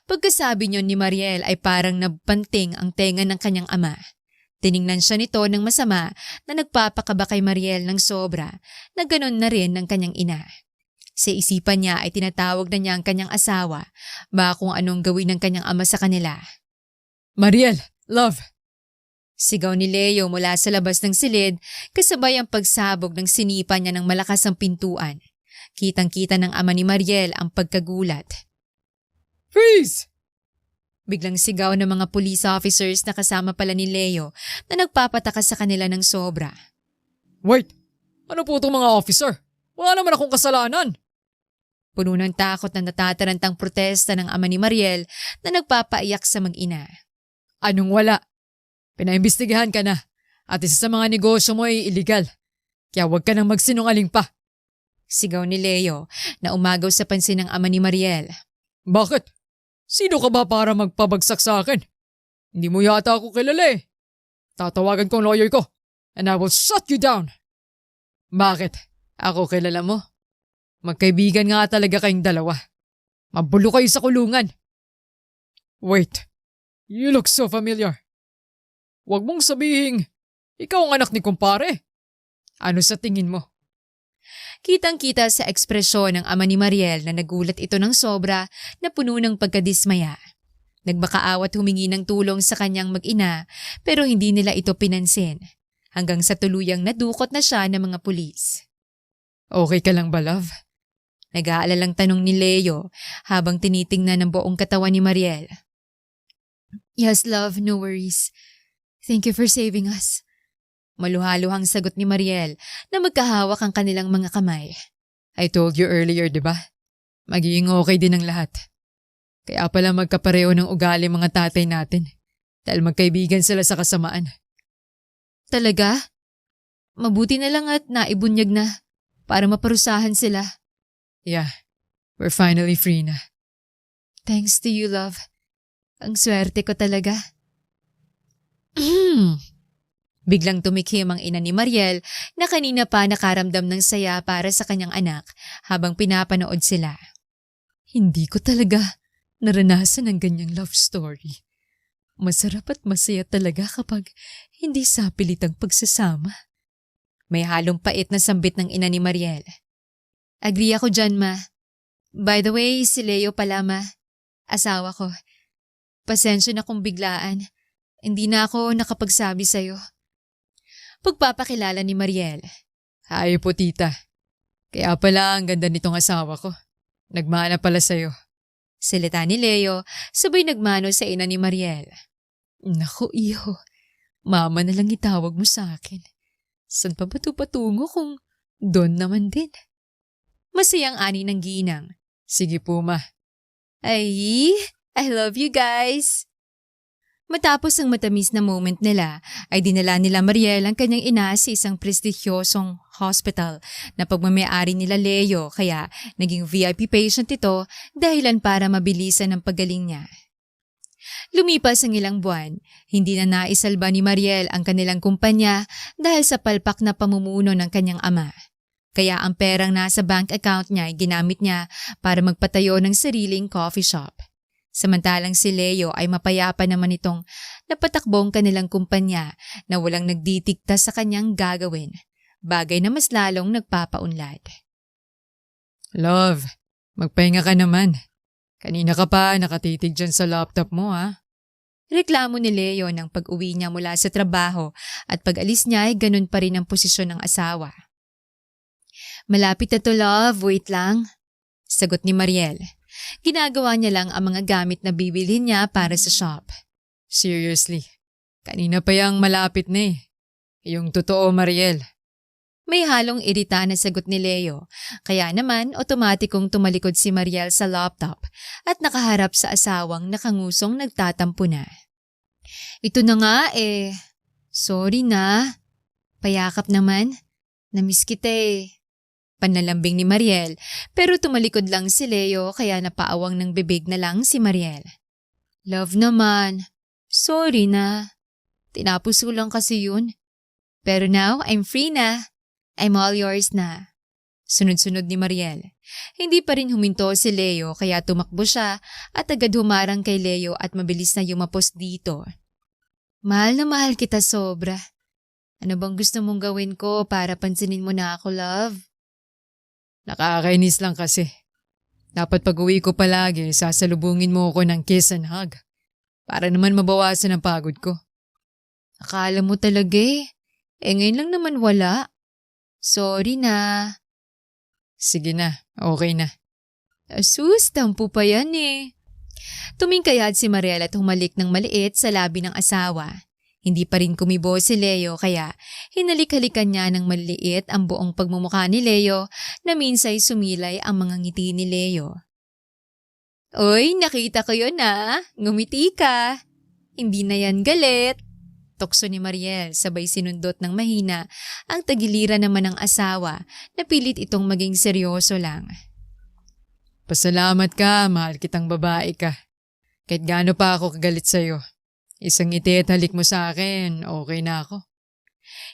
Pagkasabi niyon ni Mariel ay parang nabanting ang tenga ng kanyang ama. Tiningnan siya nito ng masama na nagpapakaba kay Mariel ng sobra na ganon na rin ng kanyang ina. Sa isipan niya ay tinatawag na niya ang kanyang asawa baka kung anong gawin ng kanyang ama sa kanila. Mariel, love! Sigaw ni Leo mula sa labas ng silid kasabay ang pagsabog ng sinipa niya ng malakas ang pintuan. Kitang-kita ng ama ni Mariel ang pagkagulat. Freeze! Biglang sigaw ng mga police officers na kasama pala ni Leo na nagpapatakas sa kanila ng sobra. Wait! Ano po itong mga officer? Wala naman akong kasalanan! Puno ng takot na natatarantang protesta ng ama ni Mariel na nagpapaiyak sa mag-ina. Anong wala? Pinaimbestigahan ka na at isa sa mga negosyo mo ay illegal. Kaya huwag ka nang magsinungaling pa. Sigaw ni Leo na umagaw sa pansin ng ama ni Mariel. Bakit? Sino ka ba para magpabagsak sa akin? Hindi mo yata ako kilala eh. Tatawagan ko ang lawyer ko and I will shut you down. Bakit? Ako kilala mo? Magkaibigan nga talaga kayong dalawa. Mabulo kayo sa kulungan. Wait, you look so familiar. Huwag mong sabihin, ikaw ang anak ni kumpare. Ano sa tingin mo? Kitang-kita sa ekspresyon ng ama ni Mariel na nagulat ito ng sobra na puno ng pagkadismaya. Nagbakaawat humingi ng tulong sa kanyang mag-ina pero hindi nila ito pinansin hanggang sa tuluyang nadukot na siya ng mga pulis. Okay ka lang ba, love? Nag-aalalang tanong ni Leo habang tinitingnan ng buong katawan ni Mariel. Yes, love, no worries. Thank you for saving us. Maluhaluhang sagot ni Mariel na magkahawak ang kanilang mga kamay. I told you earlier, di ba? Magiging okay din ang lahat. Kaya pala magkapareho ng ugali mga tatay natin dahil magkaibigan sila sa kasamaan. Talaga? Mabuti na lang at naibunyag na para maparusahan sila. Yeah, we're finally free na. Thanks to you, love. Ang swerte ko talaga. Biglang tumikhim ang ina ni Mariel na kanina pa nakaramdam ng saya para sa kanyang anak habang pinapanood sila. Hindi ko talaga naranasan ang ganyang love story. Masarap at masaya talaga kapag hindi sapilit ang pagsasama. May halong pait na sambit ng ina ni Mariel. Agree ako dyan, ma. By the way, si Leo pala, ma. Asawa ko. Pasensya na kung biglaan. Hindi na ako nakapagsabi sa'yo. Pagpapakilala ni Mariel. Hi po, tita. Kaya pala ang ganda nitong asawa ko. Nagmana pala sa'yo. Salita ni Leo, sabay nagmano sa ina ni Mariel. Naku, iho. Mama na lang itawag mo sa akin. San pa ba ito patungo kung doon naman din? Masayang ani ng ginang. Sige po, ma. Ay, I love you guys. Matapos ang matamis na moment nila, ay dinala nila Mariel ang kanyang ina sa isang prestigyosong hospital na pagmamayari nila Leo kaya naging VIP patient ito dahilan para mabilisan ang paggaling niya. Lumipas ang ilang buwan, hindi na naisalba ni Mariel ang kanilang kumpanya dahil sa palpak na pamumuno ng kanyang ama. Kaya ang perang nasa bank account niya ay ginamit niya para magpatayo ng sariling coffee shop. Samantalang si Leo ay mapayapa naman itong napatakbong kanilang kumpanya na walang nagdidikta sa kanyang gagawin, bagay na mas lalong nagpapaunlad. Love, magpahinga ka naman. Kanina ka pa nakatitig dyan sa laptop mo, ha? Reklamo ni Leo nang pag-uwi niya mula sa trabaho at pag-alis niya ay ganun pa rin ang posisyon ng asawa. Malapit na to, love. Wait lang. Sagot ni Mariel. Ginagawa niya lang ang mga gamit na bibilhin niya para sa shop. Seriously, kanina pa yang malapit na eh. Yung totoo, Mariel. May halong irita na sagot ni Leo, kaya naman otomatikong tumalikod si Mariel sa laptop at nakaharap sa asawang nakangusong nagtatampo na. Ito na nga eh. Sorry na. Payakap naman. Namiss kita eh. Panlalambing ni Mariel pero tumalikod lang si Leo kaya napaawang ng bibig na lang si Mariel. Love naman. Sorry na. Tinapos ko lang kasi yun. Pero now I'm free na. I'm all yours na. Sunod-sunod ni Mariel. Hindi pa rin huminto si Leo kaya tumakbo siya at agad humarang kay Leo at mabilis na yumapos dito. Mahal na mahal kita sobra. Ano bang gusto mong gawin ko para pansinin mo na ako, love? Nakakainis lang kasi. Dapat pag-uwi ko palagi, sasalubungin mo ako ng kiss and hug. Para naman mabawasan ang pagod ko. Akala mo talaga eh. Ngayon lang naman wala. Sorry na. Sige na, okay na. Asus, tampo pa yan eh. Tumingkayad si Mariel at humalik ng maliit sa labi ng asawa. Hindi pa rin kumibo si Leo kaya hinalik-halikan niya ng maliit ang buong pagmumukha ni Leo na minsay sumilay ang mga ngiti ni Leo. Oy, nakita ko yun ah. Ngumiti ka. Hindi na yan galit. Tukso ni Mariel sabay sinundot ng mahina ang tagiliran naman ng asawa na pilit itong maging seryoso lang. Pasalamat ka, mahal kitang babae ka. Kahit gaano pa ako kagalit sa'yo. Isang ngiti at halik mo sa akin, okay na ako.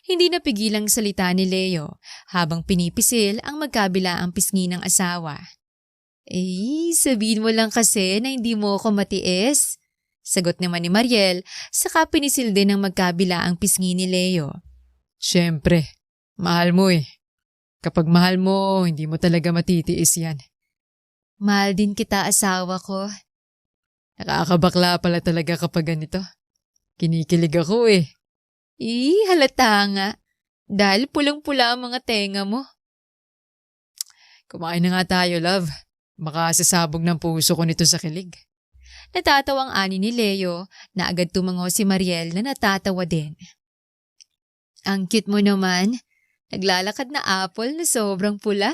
Hindi napigilang salita ni Leo habang pinipisil ang magkabila ang pisngi ng asawa. Sabihin mo lang kasi na hindi mo ako matiis. Sagot naman ni Mariel, saka pinisil din ng magkabila ang pisngi ni Leo. Siyempre, mahal mo eh. Kapag mahal mo, hindi mo talaga matitiis yan. Mahal din kita, asawa ko. Nakakabakla pala talaga kapag ganito. Kinikilig ako eh. Halata nga. Dahil pulang-pula ang mga tenga mo. Kumain na nga tayo, love. Baka sasabog ng puso ko nito sa kilig. Natatawang ani ni Leo na agad tumango si Mariel na natatawa din. Ang cute mo naman. Naglalakad na apple na sobrang pula.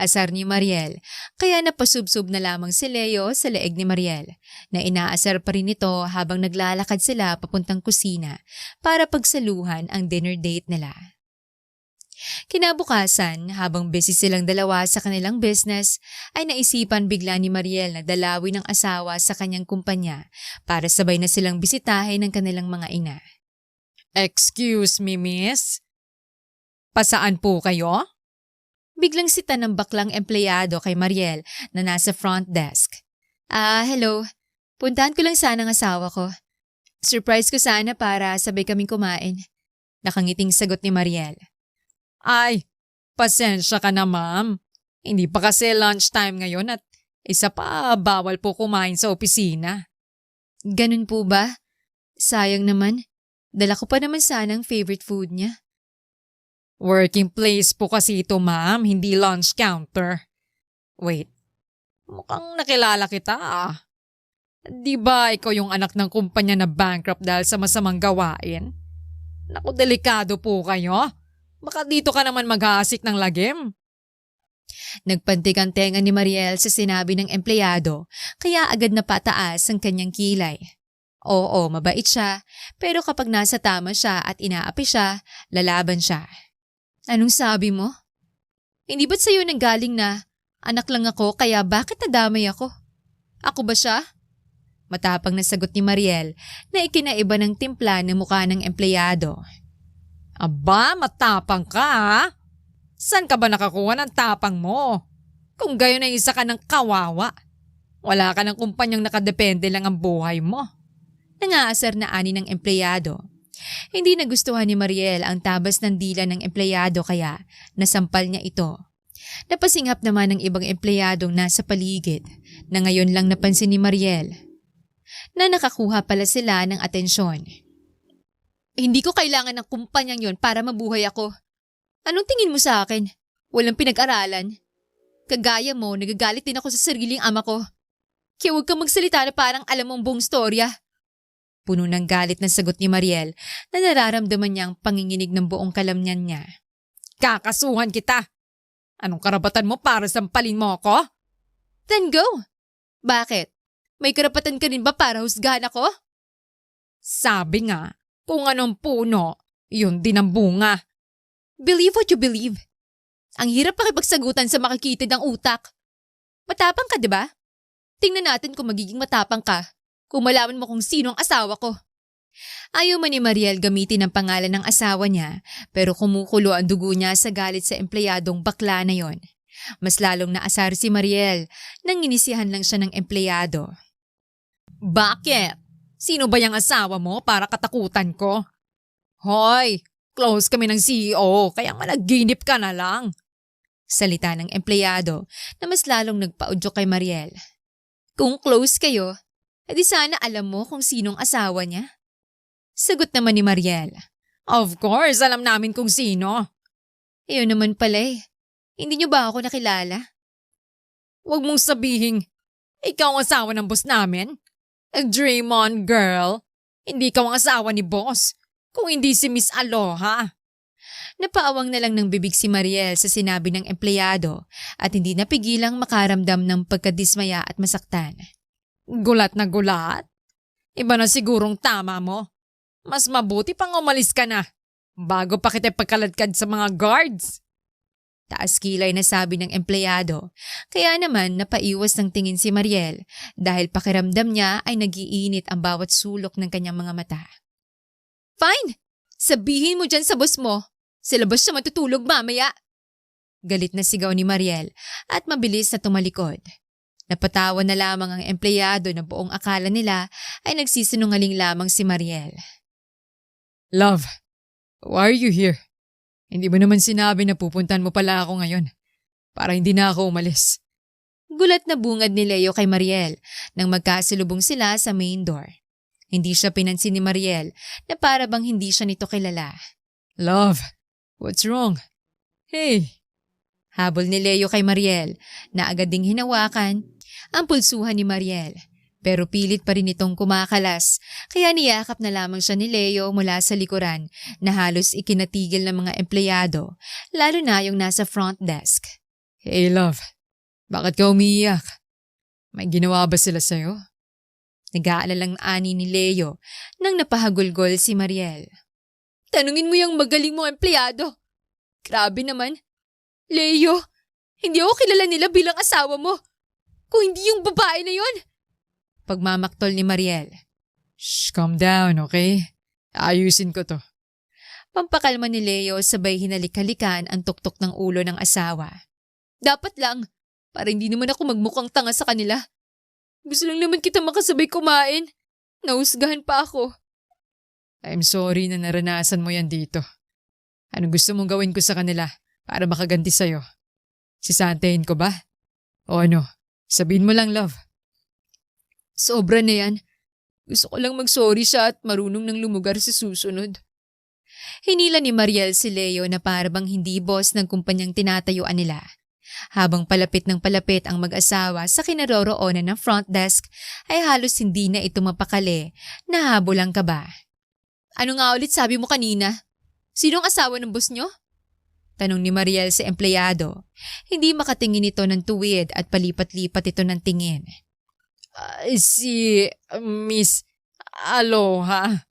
Asar ni Mariel, kaya napasubsob na lamang si Leo sa leeg ni Mariel na inaasar pa rin ito habang naglalakad sila papuntang kusina para pagsaluhan ang dinner date nila. Kinabukasan, habang busy silang dalawa sa kanilang business, ay naisipan bigla ni Mariel na dalawin ng asawa sa kanyang kumpanya para sabay na silang bisitahin ng kanilang mga ina. Excuse me, miss? Pasaan po kayo? Biglang sita ng baklang empleyado kay Mariel na nasa front desk. Hello. Puntahan ko lang sana ang asawa ko. Surprise ko sana para sabay kaming kumain. Nakangiting sagot ni Mariel. Ay, pasensya ka na ma'am. Hindi pa kasi lunchtime ngayon at isa pa bawal po kumain sa opisina. Ganun po ba? Sayang naman. Dala ko pa naman sana ang favorite food niya. Working place po kasi ito ma'am, hindi lunch counter. Wait, mukhang nakilala kita ah. Di ba ikaw yung anak ng kumpanya na bankrupt dahil sa masamang gawain? Naku, delikado po kayo. Baka dito ka naman mag-aasik ng lagim. Nagpantik ang tenga ni Mariel sa sinabi ng empleyado, kaya agad na pataas ang kanyang kilay. Oo, mabait siya, pero kapag nasa tama siya at inaapi siya, lalaban siya. Anong sabi mo? Hindi ba't sa'yo nanggaling na anak lang ako kaya bakit nadamay ako? Ako ba siya? Matapang na sagot ni Mariel na ikinaiba ng timpla ng mukha ng empleyado. Aba, matapang ka ha? Saan ka ba nakakuha ng tapang mo? Kung gayon ay isa ka ng kawawa. Wala ka ng kumpanyang nakadepende lang ang buhay mo. Nangaasar na ani ng empleyado. Hindi nagustuhan ni Mariel ang tabas ng dila ng empleyado kaya nasampal niya ito. Napasingap naman ng ibang empleyadong nasa paligid na ngayon lang napansin ni Mariel na nakakuha pala sila ng atensyon. Hindi ko kailangan ng kumpanyang yon para mabuhay ako. Anong tingin mo sa akin? Walang pinag-aralan. Kagaya mo, nagagalit din ako sa sariling ama ko. Kaya huwag kang magsalita na parang alam mong buong storya. Puno ng galit na sagot ni Mariel na nararamdaman niyang panginginig ng buong kalamnyan niya. Kakasuhan kita! Anong karapatan mo para sampalin mo ako? Then go! Bakit? May karapatan ka rin ba para husgahan ako? Sabi nga, kung anong puno, yun din ang bunga. Believe what you believe. Ang hirap pakipagsagutan sa makikitid ng utak. Matapang ka, di ba? Tingnan natin kung magiging matapang ka kung malaman mo kung sino ang asawa ko. Ayaw man ni Mariel gamitin ang pangalan ng asawa niya pero kumukulo ang dugo niya sa galit sa empleyadong bakla na yon. Mas lalong naasar si Mariel nang inisihan lang siya ng empleyado. Bakit? Sino ba yung asawa mo para katakutan ko? Hoy, close kami ng CEO kaya managinip ka na lang. Salita ng empleyado na mas lalong nagpaudyok kay Mariel. Kung close kayo, edi sana alam mo kung sinong asawa niya. Sagot naman ni Mariel. Of course, alam namin kung sino. Iyon naman pala eh. Hindi niyo ba ako nakilala? Huwag mong sabihin, ikaw ang asawa ng boss namin. Dream on, girl. Hindi ikaw ang asawa ni boss. Kung hindi si Miss Aloha. Napaawang na lang ng bibig si Mariel sa sinabi ng empleyado at hindi napigilang makaramdam ng pagkadismaya at masaktan. Gulat na gulat? Iba na sigurong tama mo. Mas mabuti pang umalis ka na bago pa kita pagkaladkad sa mga guards. Taas kilay na sabi ng empleyado. Kaya naman napaiwas ng tingin si Mariel dahil pakiramdam niya ay nagiinit ang bawat sulok ng kanyang mga mata. Fine! Sabihin mo dyan sa boss mo. Sa labas siya matutulog mamaya. Galit na sigaw ni Mariel at mabilis na tumalikod. Napatawa na lamang ang empleyado na buong akala nila ay nagsisinungaling lamang si Mariel. Love, why are you here? Hindi mo naman sinabi na pupuntan mo pala ako ngayon para hindi na ako umalis. Gulat na bungad ni Leo kay Mariel nang magkasilubong sila sa main door. Hindi siya pinansin ni Mariel na para bang hindi siya nito kilala. Love, what's wrong? Hey! Habol ni Leo kay Mariel na agad ding hinawakan ang pulsuhan ni Mariel. Pero pilit pa rin itong kumakalas, kaya niyakap na lamang siya ni Leo mula sa likuran na halos ikinatigil ng mga empleyado, lalo na yung nasa front desk. Hey love, bakit ka umiiyak? May ginawa ba sila sa'yo? Nag-aalalang ani ni Leo nang napahagulgol si Mariel. Tanungin mo yung magaling mong empleyado. Grabe naman. Leo, hindi ako kilala nila bilang asawa mo. Kung hindi yung babae na yon. Pagmamaktol ni Mariel. Shh, calm down, okay? Ayusin ko to. Pampakalma ni Leo sabay hinalik-halikan ang tuktok ng ulo ng asawa. Dapat lang, para hindi naman ako magmukhang tanga sa kanila. Gusto lang naman kita makasabay kumain. Nahusgahan pa ako. I'm sorry na naranasan mo yan dito. Anong gusto mong gawin ko sa kanila para makaganti sa'yo? Sisantahin ko ba? O ano, sabihin mo lang love. Sobra na yan. Gusto ko lang mag-sorry siya at marunong ng lumugar sa susunod. Hinila ni Mariel si Leo na parabang hindi boss ng kumpanyang tinatayuan nila. Habang palapit ng palapit ang mag-asawa sa kinaroroonan ng front desk ay halos hindi na ito mapakali. Nahabol ang kaba. Ano nga ulit sabi mo kanina? Sinong asawa ng boss nyo? Tanong ni Mariel sa empleyado. Hindi makatingin ito ng tuwid at palipat-lipat ito ng tingin. Si Miss Aloha.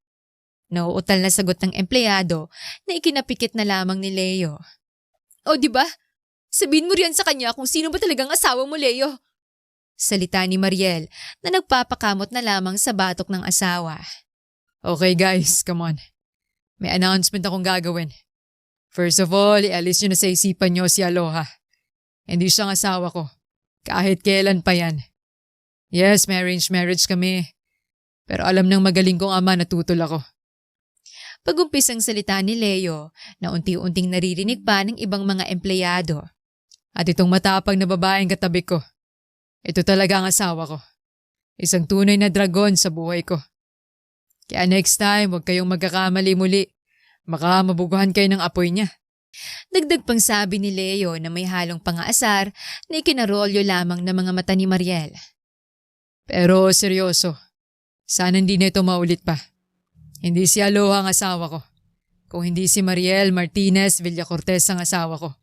Nauutal na sagot ng empleyado na ikinapikit na lamang ni Leo. O di ba? Sabihin mo riyan sa kanya kung sino ba talagang asawa mo, Leo. Salita ni Mariel na nagpapakamot na lamang sa batok ng asawa. Okay guys, come on. May announcement akong gagawin. First of all, ialis nyo na sa isipan nyo si Aloha. Hindi siyang asawa ko. Kahit kailan pa yan. Yes, may arranged marriage kami. Pero alam ng magaling kong ama na tutol ako. Pag-umpis ang salita ni Leo na unti-unting naririnig pa ng ibang mga empleyado. At itong matapang na babaeng katabi ko. Ito talaga ang asawa ko. Isang tunay na dragon sa buhay ko. Kaya next time, huwag kayong magkakamali muli. Baka mabuguhan kayo ng apoy niya. Dagdag pang sabi ni Leo na may halong pangaasar na ikinarolyo lamang ng mga mata ni Mariel. Pero seryoso, sana hindi na ito maulit pa. Hindi si Aloha ang asawa ko. Kung hindi si Mariel Martinez Villacortez ang asawa ko.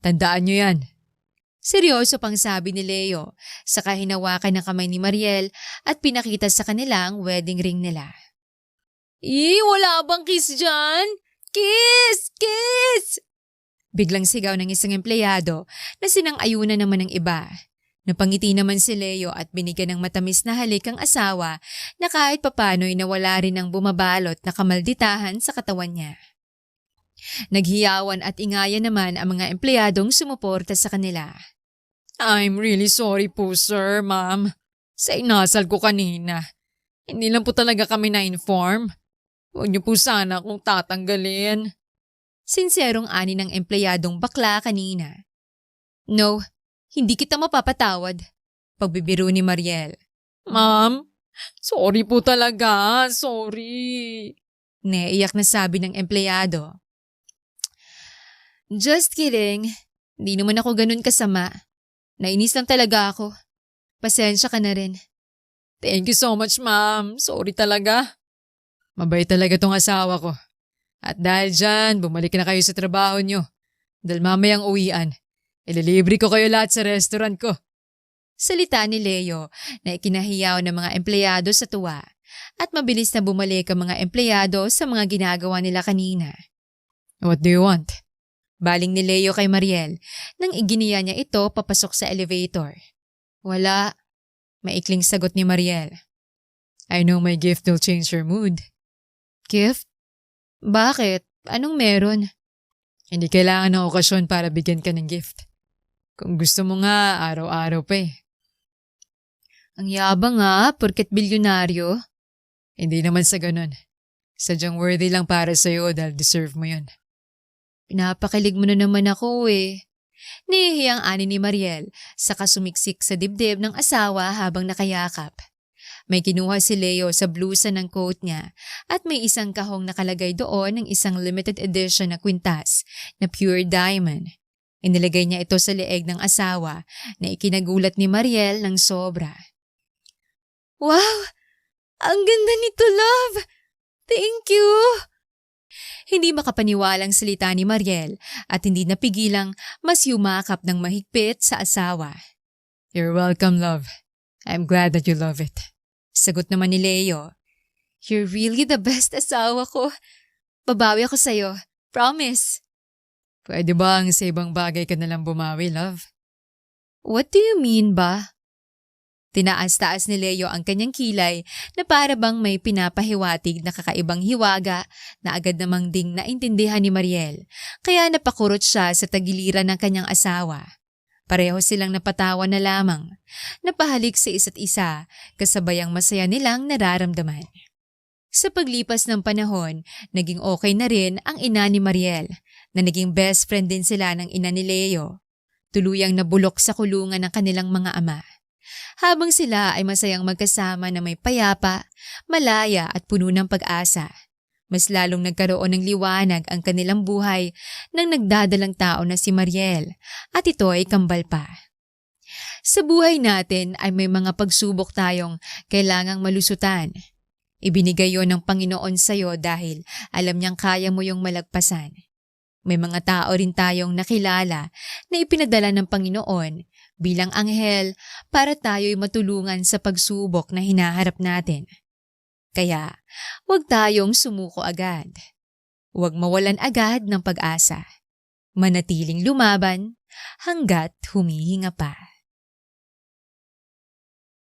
Tandaan nyo yan. Seryoso pang sabi ni Leo, saka hinawakan ng kamay ni Mariel at pinakita sa kanila ang wedding ring nila. Wala bang kiss dyan? Kiss! Kiss! Biglang sigaw ng isang empleyado na sinang-ayunan naman ng iba. Napangiti naman si Leo at binigyan ng matamis na halik ang asawa na kahit papano'y nawala rin ang bumabalot na kamalditahan sa katawan niya. Naghiyawan at ingayan naman ang mga empleyadong sumuporta sa kanila. I'm really sorry po sir, ma'am. Sa inasal ko kanina. Hindi lang po talaga kami na-inform. Huwag niyo po sana akong tatanggalin. Sinserong ani ng empleyadong bakla kanina. No, hindi kita mapapatawad. Pagbibiro ni Mariel. Ma'am, sorry po talaga. Sorry. Naiyak na sabi ng empleyado. Just kidding. Hindi naman ako ganun kasama. Nainis lang talaga ako. Pasensya ka na rin. Thank you so much, ma'am. Sorry talaga. Mabait talaga tong asawa ko. At dahil dyan, bumalik na kayo sa trabaho nyo. Dahil mamayang uwian. Ililibre ko kayo lahat sa restaurant ko. Salita ni Leo na ikinahiyaw ng mga empleyado sa tuwa at mabilis na bumalik ang mga empleyado sa mga ginagawa nila kanina. What do you want? Baling ni Leo kay Mariel nang iginiya niya ito papasok sa elevator. Wala. Maikling sagot ni Mariel. I know my gift will change your mood. Gift? Bakit? Anong meron? Hindi kailangan ng okasyon para bigyan ka ng gift. Kung gusto mo nga, araw-araw pa eh. Ang yabang nga, porket bilyonaryo. Hindi naman sa ganun. Sadyang worthy lang para sa'yo dahil deserve mo yun. Pinapakilig mo na naman ako eh. Nihihiyang ani ni Mariel saka sumiksik sa dibdib ng asawa habang nakayakap. May kinuha si Leo sa blusa ng coat niya at may isang kahong nakalagay doon ng isang limited edition na kwintas na pure diamond. Inilagay niya ito sa leeg ng asawa na ikinagulat ni Mariel ng sobra. Wow! Ang ganda nito, love! Thank you! Hindi makapaniwalang salita ni Mariel at hindi napigilang mas yumakap ng mahigpit sa asawa. You're welcome, love. I'm glad that you love it. Sagot naman ni Leo. You're really the best asawa ko. Babawi ako sa'yo. Promise. Pwede ba ang sa ibang bagay ka nalang bumawi, love? What do you mean ba? Tinaas-taas ni Leo ang kanyang kilay na para bang may pinapahiwatig na kakaibang hiwaga na agad namang ding naintindihan ni Mariel, kaya napakurot siya sa tagiliran ng kanyang asawa. Pareho silang napatawa na lamang, napahalik sa isa't isa, kasabayang masaya nilang nararamdaman. Sa paglipas ng panahon, naging okay na rin ang ina ni Mariel, na naging best friend din sila ng ina ni Leo. Tuluyang nabulok sa kulungan ng kanilang mga ama. Habang sila ay masayang magkasama na may payapa, malaya at puno ng pag-asa. Mas lalong nagkaroon ng liwanag ang kanilang buhay nang nagdadalang tao na si Mariel at ito ay kambal pa. Sa buhay natin ay may mga pagsubok tayong kailangang malusutan. Ibinigay yon ng Panginoon sa iyo dahil alam niyang kaya mo yung malagpasan. May mga tao rin tayong nakilala na ipinadala ng Panginoon bilang anghel para tayo'y matulungan sa pagsubok na hinaharap natin. Kaya, huwag tayong sumuko agad. Huwag mawalan agad ng pag-asa. Manatiling lumaban hanggat humihinga pa.